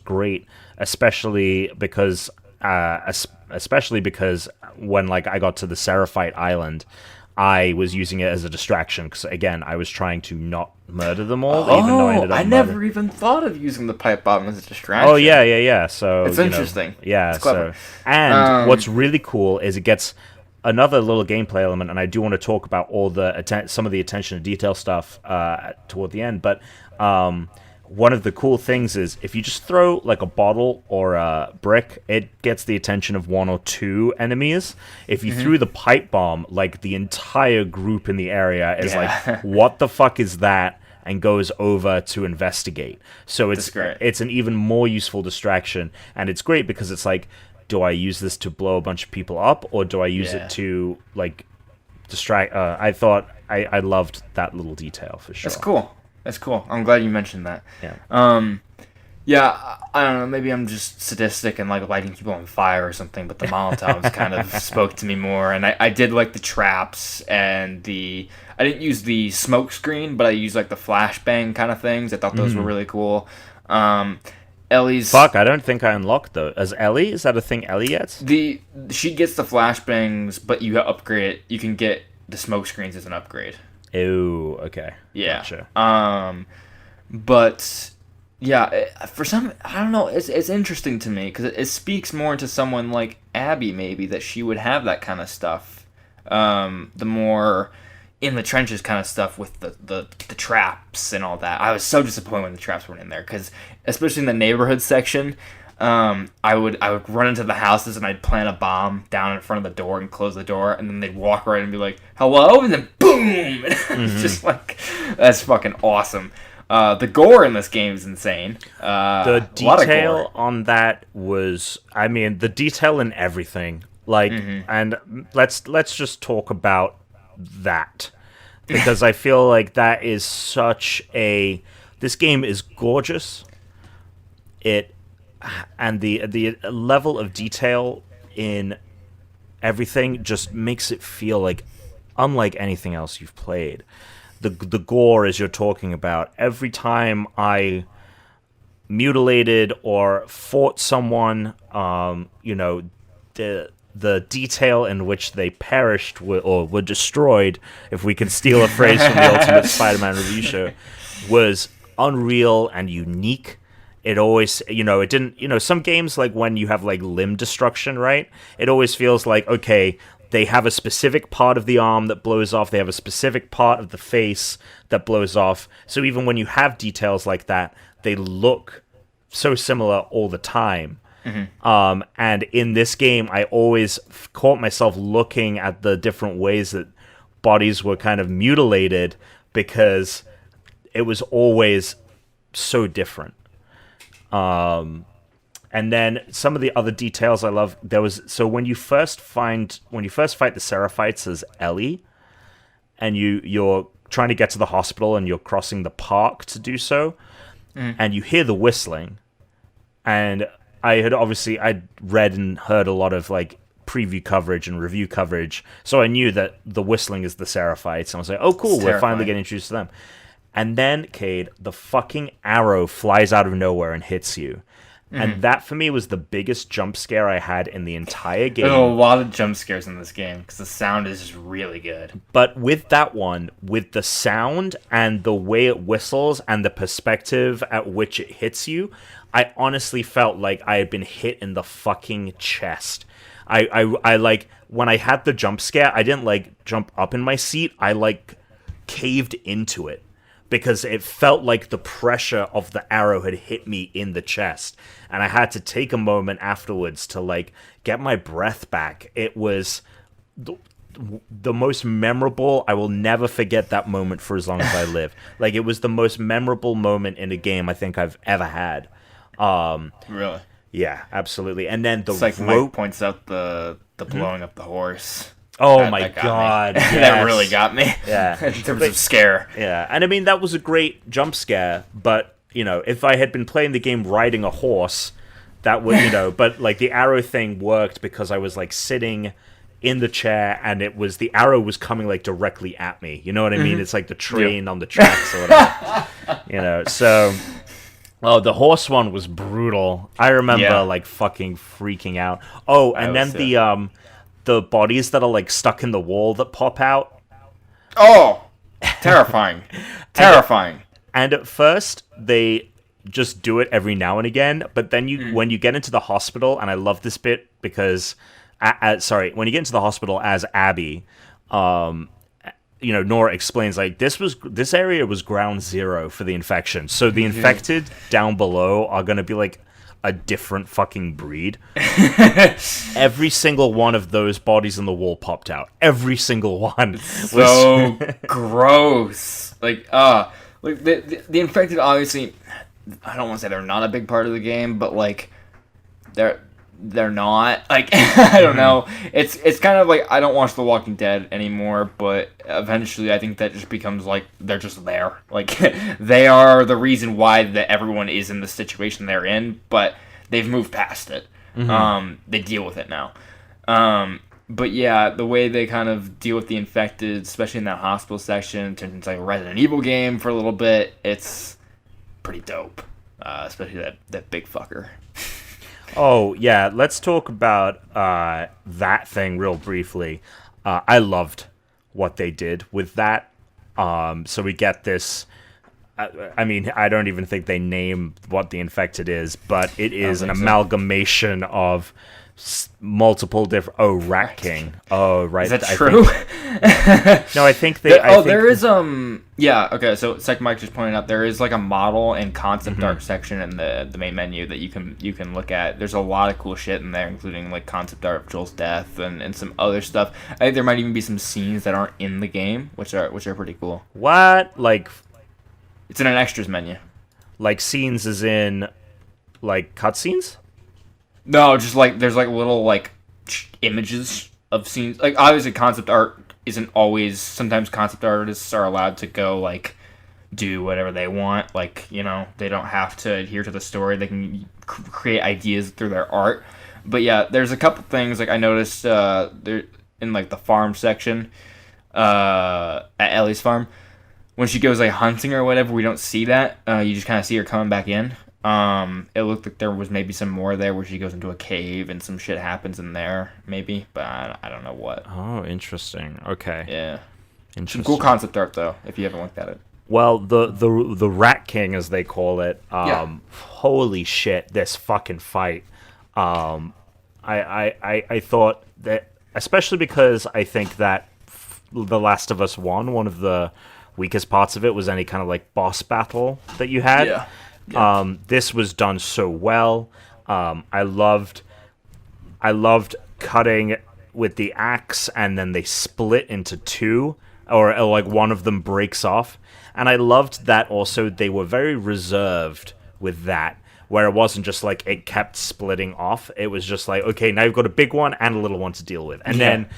great, especially because when like I got to the Seraphite Island, I was using it as a distraction because again I was trying to not murder them all. Even though I never even thought of using the pipe bomb as a distraction. Oh yeah. So it's interesting. It's clever. What's really cool is it gets another little gameplay element, and I do want to talk about all the some of the attention to detail stuff toward the end. But one of the cool things is if you just throw like a bottle or a brick, it gets the attention of one or two enemies. If you threw the pipe bomb, like the entire group in the area is like, "What the fuck is that?" and goes over to investigate. So it's an even more useful distraction, and it's great because it's like, do I use this to blow a bunch of people up, or do I use it to like distract? I thought I loved that little detail for sure. That's cool. I'm glad you mentioned that. Yeah. I don't know. Maybe I'm just sadistic and like lighting people on fire or something. But the Molotovs kind of spoke to me more, and I did like the traps and I didn't use the smoke screen, but I used like the flashbang kind of things. I thought those were really cool. Ellie's I don't think I unlocked those. As Ellie, is that a thing Ellie gets? She gets the flashbangs, but you upgrade it. You can get the smoke screens as an upgrade. Oh, okay. Yeah. Gotcha. But yeah, for some, I don't know. It's interesting to me because it speaks more to someone like Abby, maybe that she would have that kind of stuff. The more in the trenches kind of stuff with the traps and all that. I was so disappointed when the traps weren't in there because, especially in the neighborhood section, I would run into the houses and I'd plant a bomb down in front of the door and close the door, and then they'd walk right and be like, "Hello," and then boom! It's just like, that's fucking awesome. The gore in this game is insane. The detail on that was, I mean, the detail in everything. Like, and let's just talk about that, because I feel like that is this game is gorgeous. And the level of detail in everything just makes it feel like unlike anything else you've played. The gore, as you're talking about, every time I mutilated or fought someone, the detail in which they perished or were destroyed, if we can steal a phrase from the Ultimate Spider-Man review show, was unreal and unique. It always, it didn't, some games, like when you have like limb destruction, right? It always feels like, okay, they have a specific part of the arm that blows off. They have a specific part of the face that blows off. So even when you have details like that, they look so similar all the time. And in this game, I always caught myself looking at the different ways that bodies were kind of mutilated because it was always so different. And then some of the other details I love, when you first fight the Seraphites as Ellie, and you're trying to get to the hospital and you're crossing the park to do so, and you hear the whistling, and I'd read and heard a lot of like preview coverage and review coverage, so I knew that the whistling is the Seraphites, and I was like, oh cool, we're finally getting introduced to them. And then, Cade, the fucking arrow flies out of nowhere and hits you. And that, for me, was the biggest jump scare I had in the entire game. There's a lot of jump scares in this game, because the sound is just really good. But with that one, with the sound and the way it whistles and the perspective at which it hits you, I honestly felt like I had been hit in the fucking chest. I like when I had the jump scare, I didn't like jump up in my seat. I like caved into it because it felt like the pressure of the arrow had hit me in the chest, and I had to take a moment afterwards to like get my breath back. It was the most memorable. I will never forget that moment for as long as I live. Like, it was the most memorable moment in a game I think I've ever had. Really? Yeah, absolutely. And then the It's like rope Mike points out the blowing up the horse. Oh my god. That Yes. really got me. Yeah. In terms of scare. Yeah, and I mean, that was a great jump scare, but, you know, if I had been playing the game riding a horse, that would, you know, but, like, the arrow thing worked because I was, like, sitting in the chair, and the arrow was coming, like, directly at me. You know what I mean? It's like the train on the tracks or whatever. You know, so... Oh, the horse one was brutal. I remember, like, fucking freaking out. Oh, and then the bodies that are, like, stuck in the wall that pop out. Oh! Terrifying. Terrifying. And at first, they just do it every now and again, but then when you get into the hospital, and I love this bit because... when you get into the hospital as Abby, you know, Nora explains, like, this area was ground zero for the infection. So the infected down below are going to be, like, a different fucking breed. Every single one of those bodies in the wall popped out. Every single one. So gross. Like the infected, obviously, I don't want to say they're not a big part of the game, but, like, they're not, like, I don't know. It's kind of like, I don't watch The Walking Dead anymore, but eventually I think that just becomes like they're just there. Like, they are the reason why that everyone is in the situation they're in, but they've moved past it. They deal with it now. But yeah, the way they kind of deal with the infected, especially in that hospital section, turns into like a Resident Evil game for a little bit. It's pretty dope, especially that big fucker. Oh, yeah, let's talk about that thing real briefly. I loved what they did with that. So we get this... I mean, I don't even think they name what the infected is, but it is an amalgamation of multiple different... Oh, Rat King. Oh, right. Is that true? No, I think they... there is... Yeah, okay, so Sec Mike just pointed out, there is, like, a model and concept art section in the main menu that you can look at. There's a lot of cool shit in there, including, like, concept art of Joel's death and some other stuff. I think there might even be some scenes that aren't in the game, which are pretty cool. What? Like... It's in an extras menu. Like, scenes as in, like, cutscenes? No, just, like, there's, like, little, like, images of scenes. Like, obviously, concept art isn't always... Sometimes concept artists are allowed to go, like, do whatever they want. Like, you know, they don't have to adhere to the story. They can create ideas through their art. But, yeah, there's a couple things, like, I noticed there in, like, the farm section at Ellie's farm. When she goes, like, hunting or whatever, we don't see that. You just kind of see her coming back in. It looked like there was maybe some more there where she goes into a cave and some shit happens in there, maybe. But I don't know what. Oh, interesting. Okay. Yeah. Interesting. Some cool concept art, though, if you haven't looked at it. Well, the Rat King, as they call it, holy shit, this fucking fight. I thought that, especially because I think that The Last of Us 1, one of the weakest parts of it was any kind of, like, boss battle that you had. Yeah. This was done so well. I loved cutting with the axe and then they split into two, or like one of them breaks off. And I loved that also they were very reserved with that, where it wasn't just like it kept splitting off. It was just like, okay, now you've got a big one and a little one to deal with. And then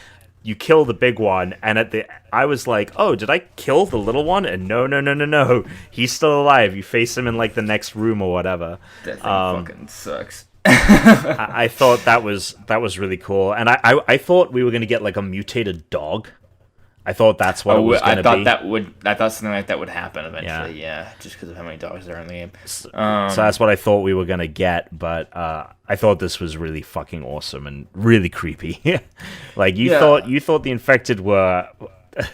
you kill the big one, and I was like, oh, did I kill the little one? And no. He's still alive. You face him in, like, the next room or whatever. That thing fucking sucks. I thought that was really cool. And I thought we were going to get, like, a mutated dog. I thought that's what it was going to be. I thought something like that would happen eventually, yeah just because of how many dogs there are in the game. So that's what I thought we were going to get, but I thought this was really fucking awesome and really creepy. Like, you thought the infected were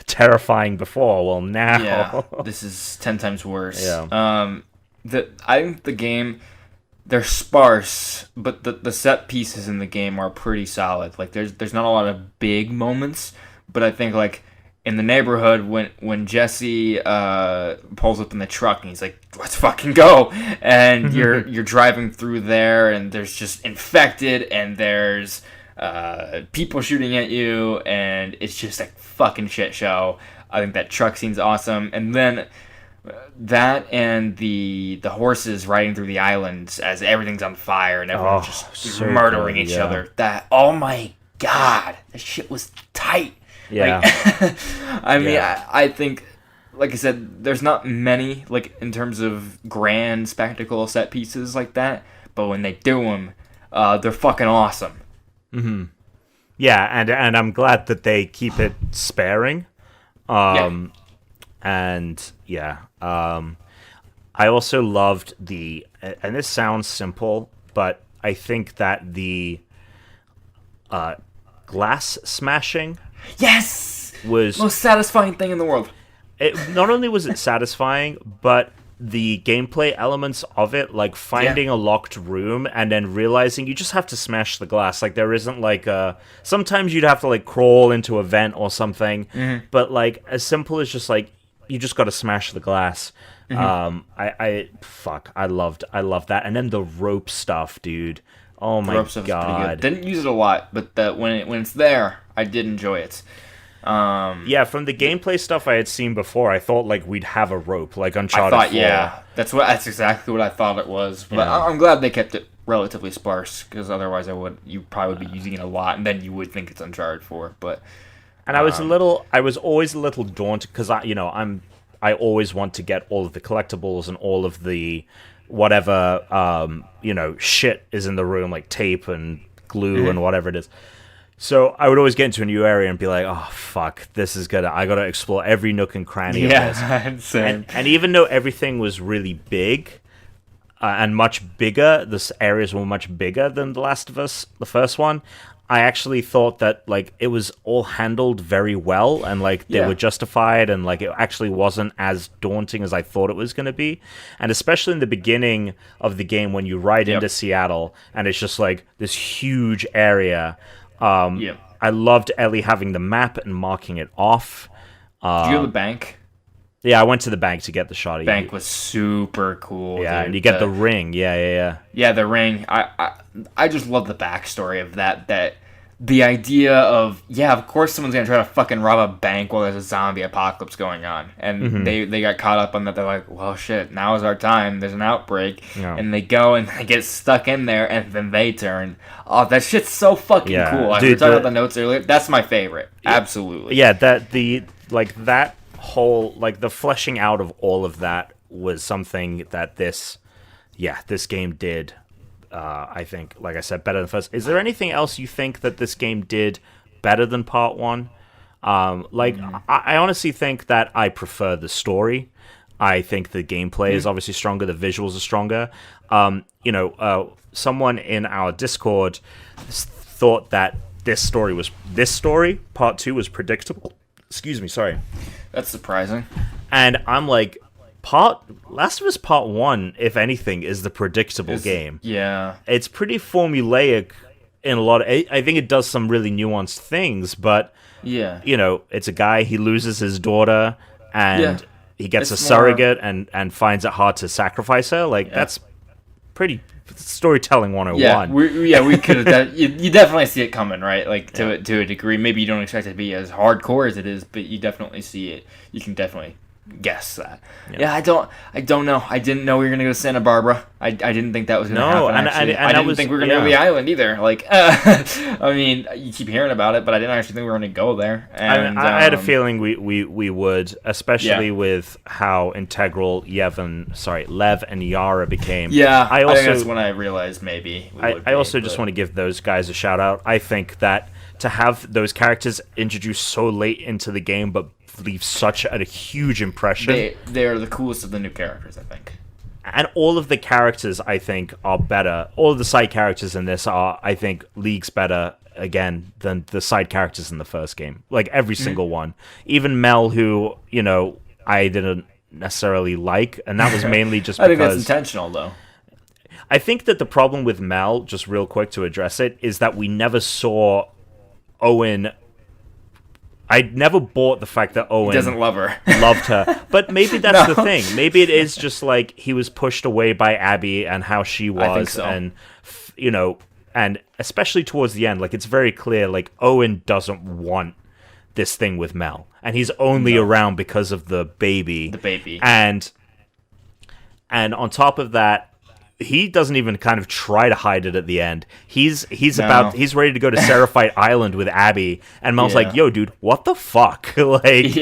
terrifying before, well, now... Yeah, this is 10 times worse. Yeah. I think the game... they're sparse, but the set pieces in the game are pretty solid. Like there's not a lot of big moments, but I think like in the neighborhood when Jesse pulls up in the truck and he's like, "Let's fucking go," and you're driving through there and there's just infected and there's people shooting at you and it's just a fucking shit show. I think that truck scene's awesome, and then that and the horses riding through the islands as everything's on fire and everyone's just so murdering good, each other. That, oh my god, that shit was tight. Yeah. Like, I mean, I think, like I said, there's not many like in terms of grand spectacle set pieces like that, but when they do them, they're fucking awesome. Mm-hmm. Yeah, and I'm glad that they keep it sparing. And yeah, I also loved and this sounds simple, but I think that the glass smashing, yes, was most satisfying thing in the world. Not only was it satisfying, but the gameplay elements of it, like finding a locked room and then realizing you just have to smash the glass. Like there isn't like sometimes you'd have to like crawl into a vent or something, but like as simple as just like you just got to smash the glass. I loved that. And then the rope stuff, dude. Oh my rope stuff's god. pretty good. Didn't use it a lot, but when it's there, I did enjoy it. Yeah, from the gameplay stuff I had seen before, I thought like we'd have a rope, like Uncharted 4. Yeah, that's exactly what I thought it was. But I'm glad they kept it relatively sparse, because otherwise you probably would be using it a lot, and then you would think it's Uncharted 4. But I was always a little daunted because I always want to get all of the collectibles and all of the whatever shit is in the room, like tape and glue and whatever it is. So I would always get into a new area and be like, oh, fuck, I gotta explore every nook and cranny of this. Same. And even though everything was really big and much bigger, the areas were much bigger than The Last of Us, the first one, I actually thought that like it was all handled very well and like they were justified and like it actually wasn't as daunting as I thought it was going to be. And especially in the beginning of the game when you ride into Seattle and it's just like this huge area. I loved Ellie having the map and marking it off. Did you go to the bank? Yeah, I went to the bank to get the shot of bank was super cool. Yeah, dude. and you get the ring. Yeah, the ring. I just love the backstory of that the idea of, of course someone's gonna try to fucking rob a bank while there's a zombie apocalypse going on, and they got caught up on that. They're like, well, shit, now is our time, there's an outbreak, and they go and they get stuck in there, and then they turn. Oh, that shit's so fucking cool. Like, we were talking about the notes earlier. That's my favorite. Absolutely. Yeah, that whole, like, the fleshing out of all of that was something that this game did. I think, like I said, better than first. Is there anything else you think that this game did better than part one? I honestly think that I prefer the story. I think the gameplay is obviously stronger. The visuals are stronger. Someone in our Discord thought that this story, part two, was predictable. Excuse me, sorry. That's surprising. And I'm like, Last of Us Part 1, if anything, is the predictable game. Yeah. It's pretty formulaic in a lot of... I think it does some really nuanced things, but, it's a guy, he loses his daughter, and he gets a surrogate and finds it hard to sacrifice her. Like, that's pretty... storytelling 101. We could have... you definitely see it coming, right? Like, to a degree. Maybe you don't expect it to be as hardcore as it is, but you definitely see it. You can definitely guess that. I don't know. I didn't know we were gonna go to Santa Barbara. I didn't think that was gonna happen. I didn't think we were gonna go to the island either. Like, I mean, you keep hearing about it, but I didn't actually think we were gonna go there. And I had a feeling we would, especially with how integral Lev and Yara became. I think that's when I realized maybe. I also just want to give those guys a shout out. I think that to have those characters introduced so late into the game, but leave such a huge impression. They are the coolest of the new characters, I think. And all of the characters, I think, are better. All of the side characters in this are, I think, leagues better, again, than the side characters in the first game. Like, every single one. Even Mel, who, I didn't necessarily like, and that was mainly just I because... think that's intentional, though. I think that the problem with Mel, just real quick to address it, is that we never saw Owen. I never bought the fact that Owen He doesn't love her. loved her. But maybe that's the thing. Maybe it is just like he was pushed away by Abby and how she was. I think so. And, and especially towards the end, like, it's very clear, like, Owen doesn't want this thing with Mel. And he's only around because of the baby. The baby. And on top of that, he doesn't even kind of try to hide it at the end. He's ready to go to Seraphite Island with Abby, and Mel's like, "Yo, dude, what the fuck?" Like,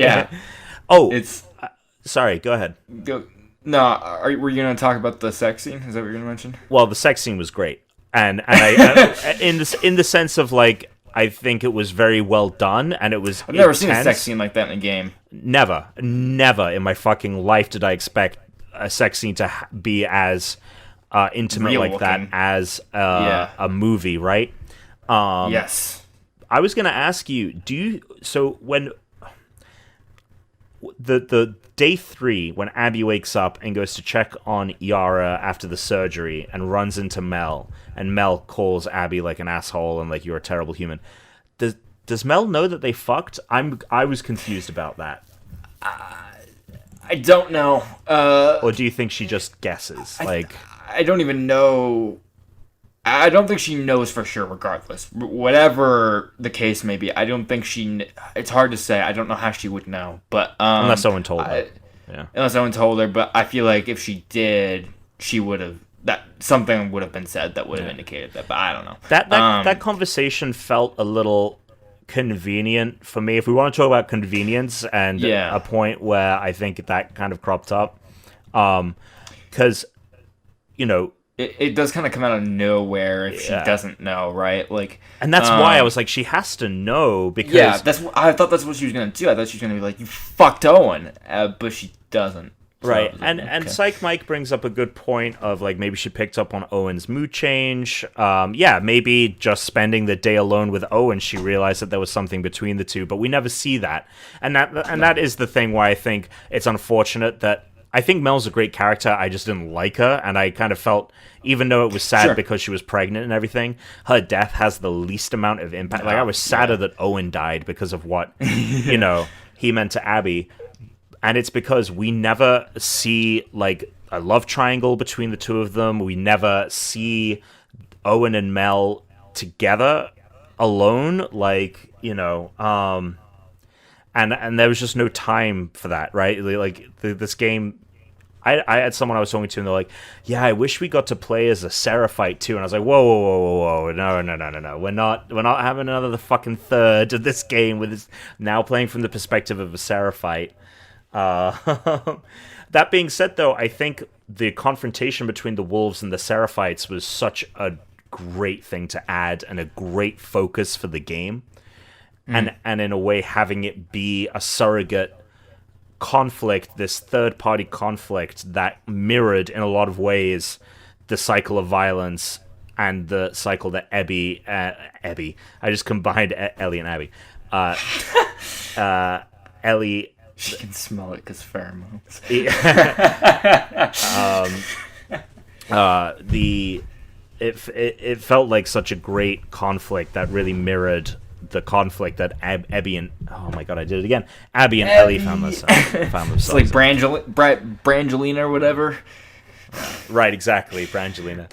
Oh, it's. Sorry, go ahead. No, were you gonna talk about the sex scene? Is that what you're gonna mention? Well, the sex scene was great, and I in the sense of like, I think it was very well done, and it was. I've never seen a sex scene like that in a game. Never in my fucking life did I expect a sex scene to be as intimate Real like looking. that as a movie, right? Yes. I was gonna ask you, when the day 3, when Abby wakes up and goes to check on Yara after the surgery and runs into Mel, and Mel calls Abby like an asshole and like, you're a terrible human. Does Mel know that they fucked? I was confused about that. I don't know. Or do you think she just guesses? I don't even know. I don't think she knows for sure, regardless. Whatever the case may be, I don't think she... It's hard to say. I don't know how she would know. But unless someone told her. Yeah. Unless someone told her. But I feel like if she did, she would have... something would have been said that would have indicated that. But I don't know. That conversation felt a little convenient for me. If we want to talk about convenience and a point where I think that kind of cropped up. Because... It does kind of come out of nowhere if she doesn't know, right? Like, and that's why I was like, she has to know, because I thought that's what she was gonna do. I thought she was gonna be like, you fucked Owen, but she doesn't. Right, and Psych Mike brings up a good point of like, maybe she picked up on Owen's mood change. Maybe just spending the day alone with Owen, she realized that there was something between the two, but we never see that. And that is the thing why I think it's unfortunate that I think Mel's a great character. I just didn't like her, and I kind of felt, even though it was sad because she was pregnant and everything, her death has the least amount of impact. Like, I was sadder that Owen died because of what, he meant to Abby. And it's because we never see, like, a love triangle between the two of them. We never see Owen and Mel together alone, like, and there was just no time for that, right? Like, this game, I had someone I was talking to, and they're like, "Yeah, I wish we got to play as a Seraphite too." And I was like, "Whoa, no! We're not having another fucking third of this game with this now playing from the perspective of a Seraphite." That being said, though, I think the confrontation between the wolves and the Seraphites was such a great thing to add and a great focus for the game. And in a way, having it be a surrogate conflict, this third-party conflict that mirrored, in a lot of ways, the cycle of violence and the cycle that Abby, I just combined Ellie and Abby. Ellie... She can smell it because pheromones. It felt like such a great conflict that really mirrored the conflict that Abby and Abby and Ellie found themselves. It's like Brangelina or whatever. Right, exactly, Brangelina.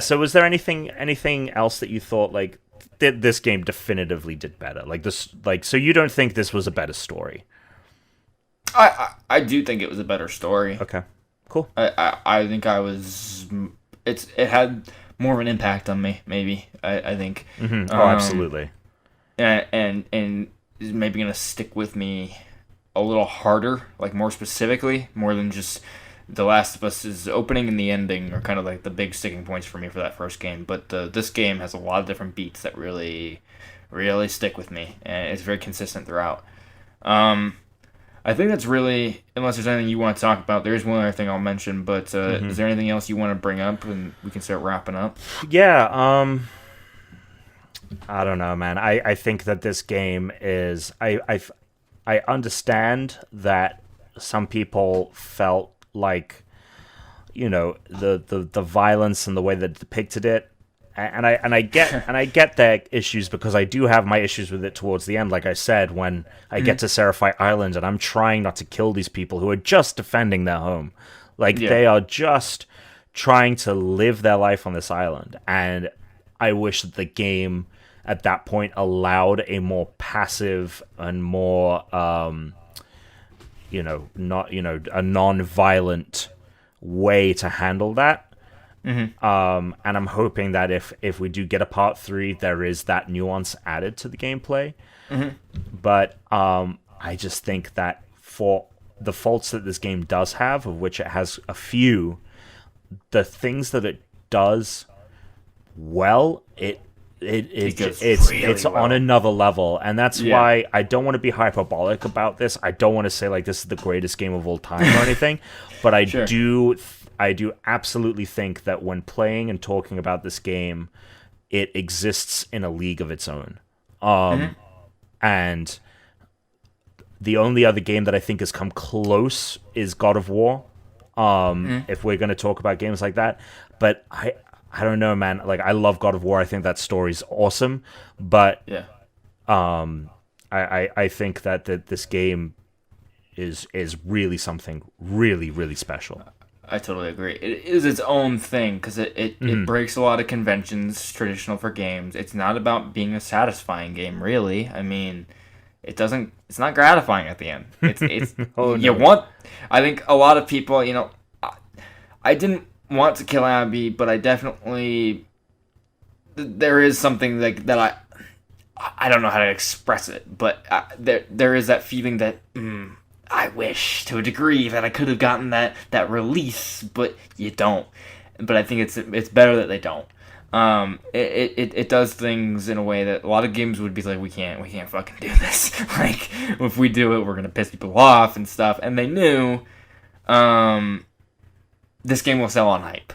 So was there anything else that you thought like this game definitively did better? Like this, so you don't think this was a better story? I do think it was a better story. Okay, cool. I think it had more of an impact on me, maybe. I think. Mm-hmm. Oh, absolutely. And is maybe gonna stick with me a little harder, like more specifically, more than just The Last of Us's opening and the ending are kind of like the big sticking points for me for that first game. But this game has a lot of different beats that really, really stick with me, and it's very consistent throughout. I think that's really, unless there's anything you want to talk about, there's one other thing I'll mention, but is there anything else you want to bring up, and we can start wrapping up? Yeah, I don't know, man. I think that this game is... I understand that some people felt like, the violence and the way that it depicted it. And I get their issues, because I do have my issues with it towards the end. Like I said, when I get to Seraphite Island and I'm trying not to kill these people who are just defending their home, they are just trying to live their life on this island. And I wish that the game at that point allowed a more passive and more a non-violent way to handle that. And I'm hoping that if we do get a part 3, there is that nuance added to the gameplay. But I just think that for the faults that this game does have, of which it has a few, the things that it does well, it's well on another level. And that's why I don't want to be hyperbolic about this. I don't want to say like this is the greatest game of all time or anything, but I do absolutely think that when playing and talking about this game, it exists in a league of its own. And the only other game that I think has come close is God of War. If we're going to talk about games like that, but I don't know, man. Like, I love God of War. I think that story's awesome, but I think that this game is really something really, really special. I totally agree. It is its own thing, because it breaks a lot of conventions traditional for games. It's not about being a satisfying game, really. I mean, it's not gratifying at the end. It's I think a lot of people, I didn't want to kill Abby, but I definitely, there is something that I don't know how to express it, but there is that feeling that I wish to a degree that I could have gotten that release, but you don't. But I think it's better that they don't. It does things in a way that a lot of games would be like, we can't fucking do this. Like, if we do it, we're gonna piss people off and stuff. And they knew, this game will sell on hype,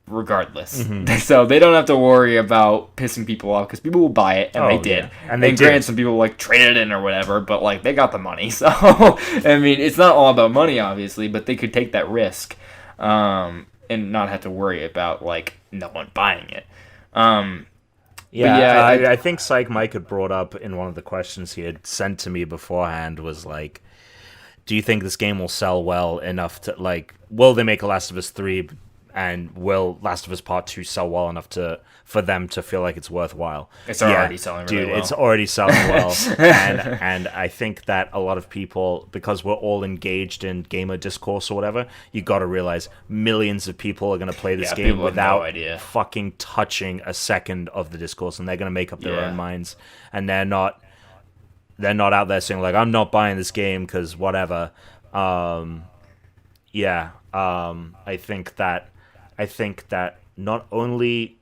regardless. So they don't have to worry about pissing people off, because people will buy it, and they did. Yeah. And granted, some people traded it in or whatever, but they got the money. So I mean, it's not all about money, obviously, but they could take that risk, and not have to worry about no one buying it. I think Psych Mike had brought up in one of the questions he had sent to me beforehand was like, do you think this game will sell well enough to will they make a Last of Us 3, and will Last of Us Part 2 sell well enough for them to feel like it's worthwhile? It's already selling really well. It's already selling well. and I think that a lot of people, because we're all engaged in gamer discourse or whatever, you got to realize millions of people are going to play this game without fucking touching a second of the discourse, and they're going to make up their own minds, and they're not out there saying I'm not buying this game because whatever. I think that not only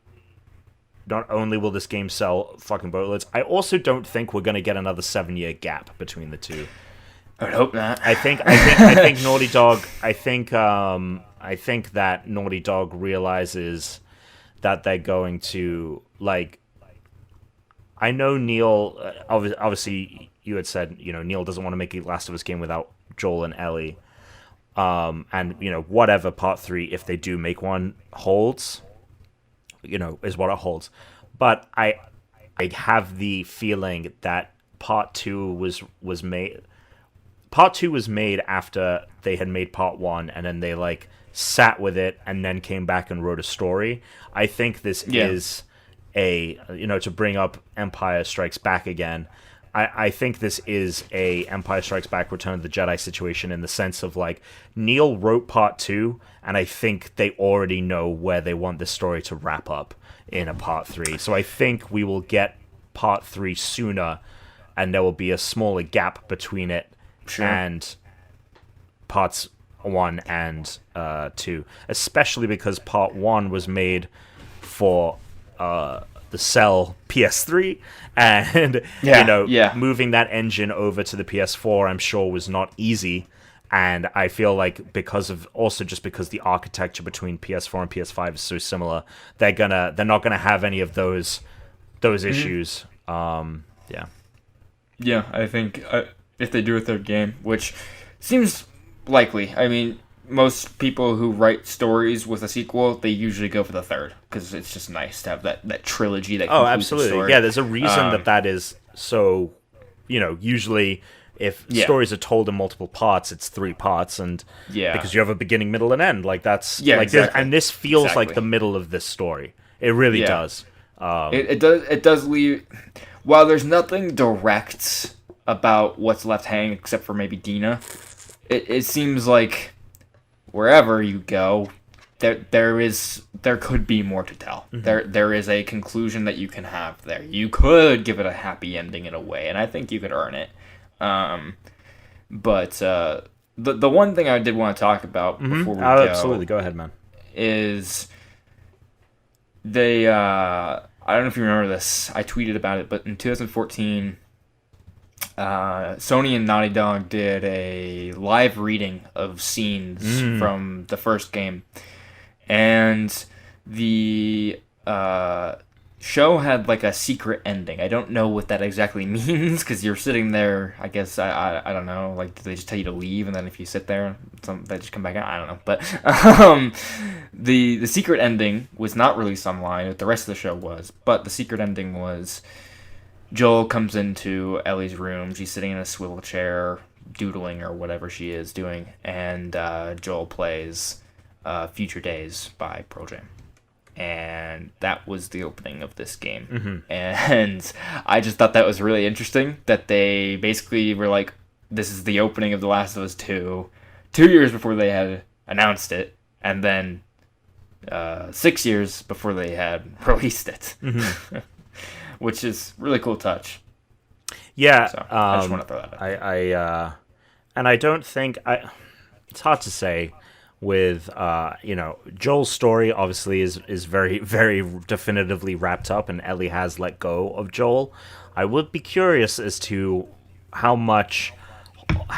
will this game sell fucking boatloads, I also don't think we're going to get another 7-year gap between the two. I would hope not. I think Naughty Dog. I think that Naughty Dog realizes that they're going to I know Neil. Obviously, you had said Neil doesn't want to make a Last of Us game without Joel and Ellie. And whatever Part 3, if they do make one, holds, is what it holds. But I have the feeling that Part 2 was made. Part 2 was made after they had made Part 1, and then they sat with it and then came back and wrote a story. I think this is to bring up Empire Strikes Back again. I think this is a Empire Strikes Back Return of the Jedi situation, in the sense of Neil wrote Part 2, and I think they already know where they want this story to wrap up in a Part 3. So I think we will get Part 3 sooner, and there will be a smaller gap between it and Parts 1 and 2. Especially because Part 1 was made for the Cell PS3, and moving that engine over to the PS4, I'm sure, was not easy. And I feel because the architecture between PS4 and PS5 is so similar, they're not gonna have any of those issues. I think if they do a third game, which seems likely, I mean, most people who write stories with a sequel, they usually go for the third because it's just nice to have that trilogy that concludes absolutely. the story. Yeah, there's a reason that is so. Usually if stories are told in multiple parts, it's 3 parts, and because you have a beginning, middle, and end. Like that's exactly. And this feels like the middle of this story. It really does. It does leave. While there's nothing direct about what's left hanging except for maybe Dina, it seems like wherever you go, there could be more to tell. There is a conclusion that you can have there. You could give it a happy ending in a way, and I think you could earn it. But the one thing I did want to talk about before we go, absolutely, go ahead, man, is they. I don't know if you remember this. I tweeted about it, but in 2014. Sony and Naughty Dog did a live reading of scenes from the first game, and the show had like a secret ending. I don't know what that exactly means because you're sitting there. I guess I don't know. Like, do they just tell you to leave, and then if you sit there, they just come back out? I don't know. But the secret ending was not released online. The rest of the show was, but the secret ending was. Joel comes into Ellie's room. She's sitting in a swivel chair, doodling or whatever she is doing, and Joel plays Future Days by Pearl Jam. And that was the opening of this game. And I just thought that was really interesting, that they basically were like, this is the opening of The Last of Us 2, 2 years before they had announced it, and then 6 years before they had released it. Which is really cool touch. Yeah, so, I just want to throw that out. And I don't think it's hard to say with Joel's story obviously is very, very definitively wrapped up, and Ellie has let go of Joel. I would be curious as to how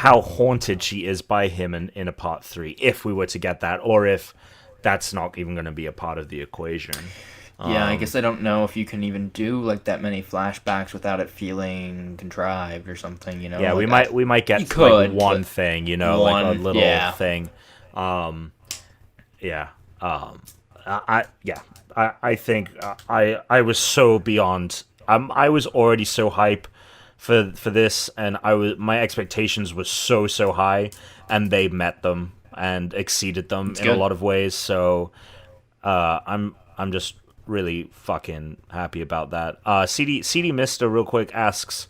haunted she is by him in a part 3, if we were to get that, or if that's not even going to be a part of the equation. Yeah, I guess I don't know if you can even do like that many flashbacks without it feeling contrived or something, Yeah, like we might get like one thing, like a little thing. I think I was so beyond. I was already so hype for this, and my expectations were so high, and they met them and exceeded them in a lot of ways. So I'm just really fucking happy about that. CD Mister real quick asks,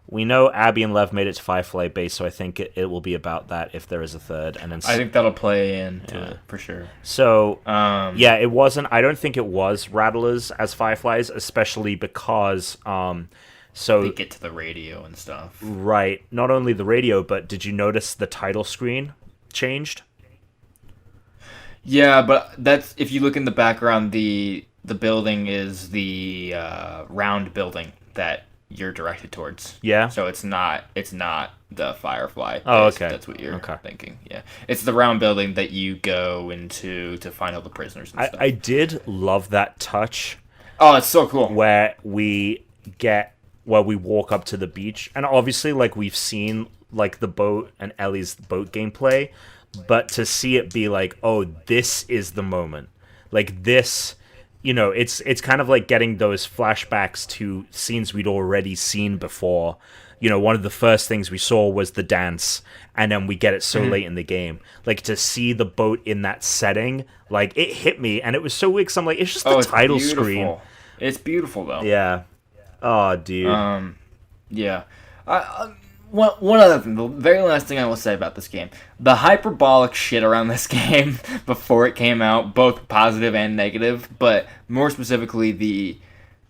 we know Abby and Lev made it to Firefly Base, so I think it will be about that if there is a third. And then I think that'll play into it for sure. So it wasn't. I don't think it was Rattlers as Fireflies, especially because they get to the radio and stuff. Right. Not only the radio, but did you notice the title screen changed? Yeah, but that's if you look in the background, the building is the round building that you're directed towards. Yeah. So it's not the Firefly. Oh, okay. That's what you're thinking. Yeah. It's the round building that you go into to find all the prisoners and stuff. I did love that touch. Oh, it's so cool. Where we walk up to the beach, and obviously like we've seen like the boat and Ellie's boat gameplay, but to see it be like, oh, this is the moment. Like this, it's kind of like getting those flashbacks to scenes we'd already seen before. One of the first things we saw was the dance, and then we get it so late in the game. Like, to see the boat in that setting, like, it hit me, and it was so weird, because I'm like, it's just the title screen. It's beautiful, though. Yeah. Oh, dude. Yeah. One other thing, the very last thing I will say about this game, the hyperbolic shit around this game before it came out, both positive and negative, but more specifically the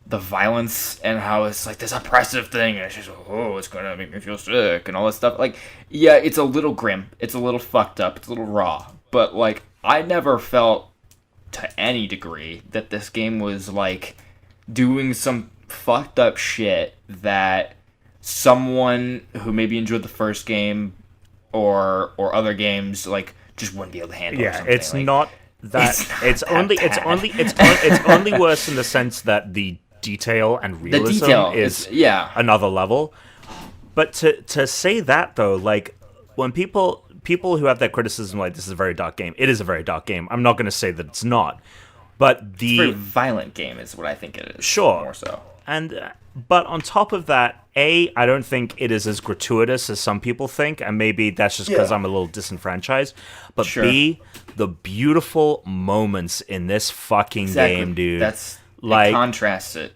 violence and how it's like this oppressive thing, and it's just, it's gonna make me feel sick and all this stuff. Like, yeah, it's a little grim, it's a little fucked up, it's a little raw, but like, I never felt to any degree that this game was like doing some fucked up shit that someone who maybe enjoyed the first game or other games like just wouldn't be able to handle. Yeah, it's like, not that. It's only worse in the sense that the detail and realism is another level. But to say that though, like when people people who have that criticism, like, this is a very dark game. It is a very dark game. I'm not going to say that it's not. But it's a very violent game is what I think it is. Sure. More so. But on top of that, I don't think it is as gratuitous as some people think, and maybe that's just because I'm a little disenfranchised. But sure. B, the beautiful moments in this fucking game, dude. That's like, it contrasts it.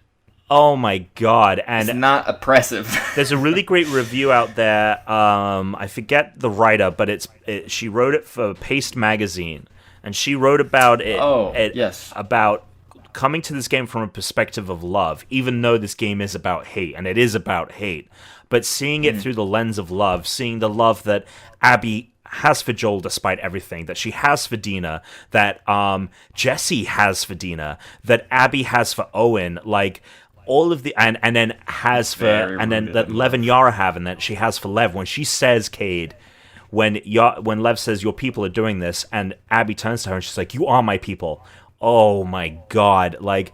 Oh my god. And it's not oppressive. There's a really great review out there. I forget the writer, but she wrote it for Paste Magazine. And she wrote about it. Yes. About coming to this game from a perspective of love, even though this game is about hate, and it is about hate. But seeing it through the lens of love, seeing the love that Abby has for Joel despite everything, that she has for Dina, that Jesse has for Dina, that Abby has for Owen, like all of the and then has for and then that Lev and Yara have, and that she has for Lev when she says Cade. When Lev says your people are doing this, and Abby turns to her and she's like, "You are my people." Oh my god! Like,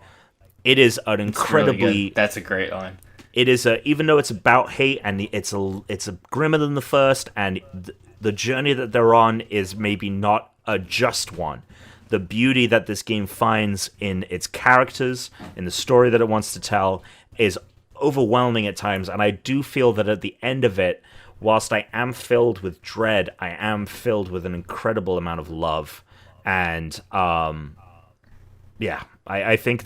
it is an incredibly. Really that's a great line. It is even though it's about hate and it's a grimmer than the first, and the journey that they're on is maybe not a just one. The beauty that this game finds in its characters, in the story that it wants to tell, is overwhelming at times, and I do feel that at the end of it, whilst I am filled with dread, I am filled with an incredible amount of love, and yeah, I think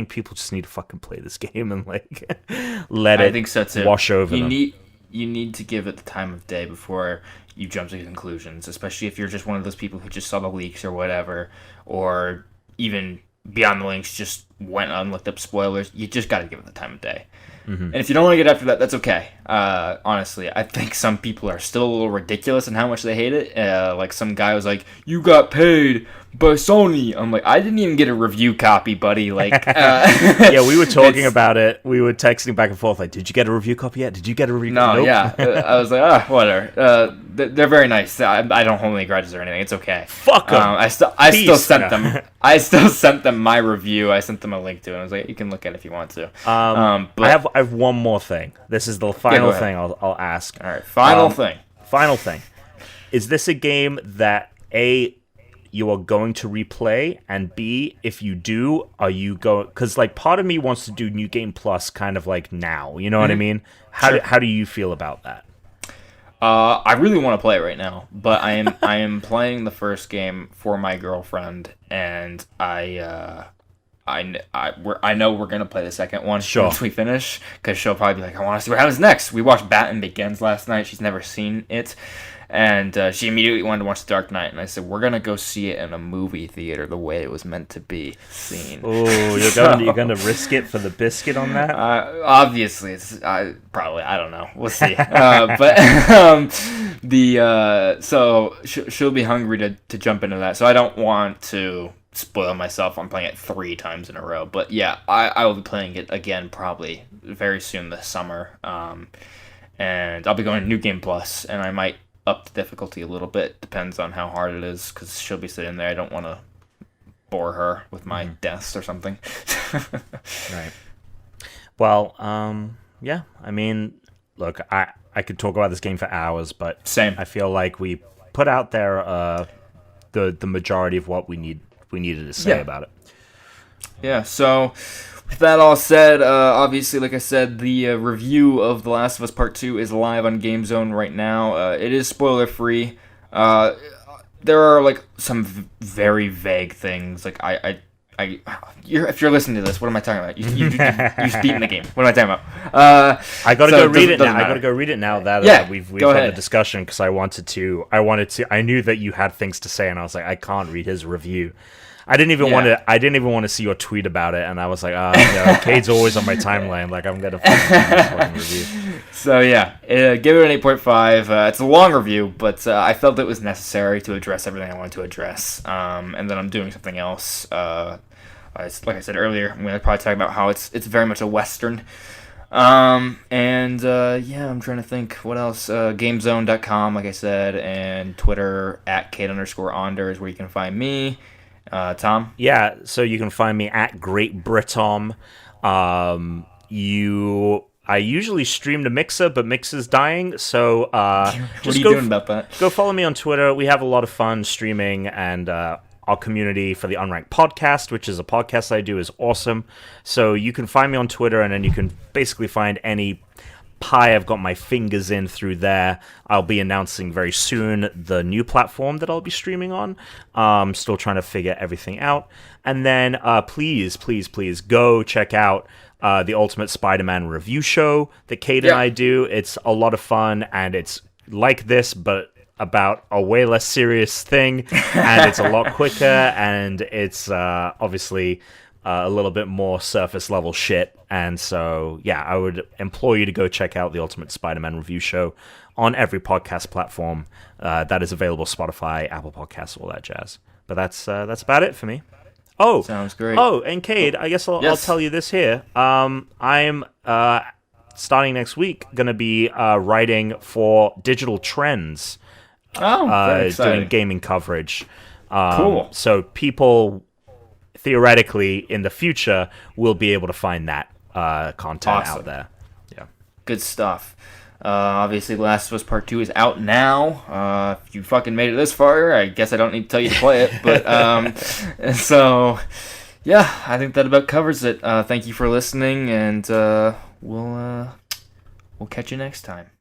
people just need to fucking play this game and like let it think so too. Wash over them. You need to give it the time of day before you jump to conclusions, especially if you're just one of those people who just saw the leaks or whatever, or even beyond the links just went and looked up spoilers. You just got to give it the time of day. Mm-hmm. And if you don't want to get after that, that's okay. Honestly, I think some people are still a little ridiculous in how much they hate it. Like some guy was like, "You got paid by Sony." I'm like, I didn't even get a review copy, buddy. Like, yeah, we were talking about it. We were texting back and forth. Like, did you get a review copy yet? Did you get a review? No, nope. Yeah. I was like, whatever. They're very nice. I don't hold any grudges or anything. It's okay. Fuck them. I still sent them. I still sent them my review. I sent them a link to it. I was like, you can look at it if you want to. But I have one more thing. This is the final thing I'll ask. All right, final thing. Final thing. Is this a game that A, you are going to replay, and B, if you do, are you going? Because like part of me wants to do New Game Plus kind of like now. You know what I mean? How do you feel about that? I really want to play it right now, but I am playing the first game for my girlfriend, and I know we're gonna play the second one once we finish, because she'll probably be like, I want to see what happens next. We watched Batman Begins last night. She's never seen it, and she immediately wanted to watch The Dark Knight, and I said, we're gonna go see it in a movie theater the way it was meant to be seen. Oh, you're going to risk it for the biscuit on that? Obviously, it's probably, I don't know. We'll see. So she'll be hungry to jump into that. So I don't want to spoil myself on playing it 3 times in a row. But yeah, I will be playing it again probably very soon this summer. And I'll be going to New Game Plus, and I might up the difficulty a little bit. Depends on how hard it is, because she'll be sitting there. I don't want to bore her with my deaths or something. Right. Well, yeah. I mean, look, I could talk about this game for hours, but same. I feel like we put out there the majority of what we needed to say about it. Yeah. So, with that all said, obviously, like I said, the review of The Last of Us Part 2 is live on GameZone right now. It is spoiler-free. There are, like, some very vague things. Like, if you're listening to this, what am I talking about? You've beaten the game. What am I talking about? I gotta go read it now. I gotta go read it now that we've had the discussion, because I knew that you had things to say, and I was like, I can't read his review. I didn't even want to see your tweet about it, and I was like, Cade's always on my timeline. Like, I'm gonna fucking review. So yeah, give it an 8.5. It's a long review, but I felt it was necessary to address everything I wanted to address. And then I'm doing something else. Like I said earlier, I'm gonna probably talk about how it's very much a Western. I'm trying to think what else. GameZone.com, like I said, and Twitter @Cade_Onder is where you can find me. Tom? Yeah, so you can find me at Great Britom. You I usually stream to Mixer, but Mixer's dying, so What just are you go doing about that? go follow me on Twitter. We have a lot of fun streaming, and our community for the Unranked podcast, which is a podcast I do, is awesome. So you can find me on Twitter, and then you can basically find any pie I've got my fingers in through there. I'll be announcing very soon the new platform that I'll be streaming on. Still trying to figure everything out. And then please go check out the Ultimate Spider-Man review show that Cade and I do. It's a lot of fun, and it's like this, but about a way less serious thing, and it's a lot quicker, and it's obviously a little bit more surface level shit. And so, yeah, I would implore you to go check out the Ultimate Spider-Man review show on every podcast platform that is available: Spotify, Apple Podcasts, all that jazz. But that's about it for me. Oh, sounds great. Oh, and Cade, I guess I'll tell you this here. I'm starting next week going to be writing for Digital Trends. Very exciting. Doing gaming coverage. Cool. So people theoretically in the future will be able to find that content out there. Yeah. Good stuff. Obviously, Last of Us Part 2 is out now. If you fucking made it this far, I guess I don't need to tell you to play it. But so, yeah, I think that about covers it. Thank you for listening, and we'll catch you next time.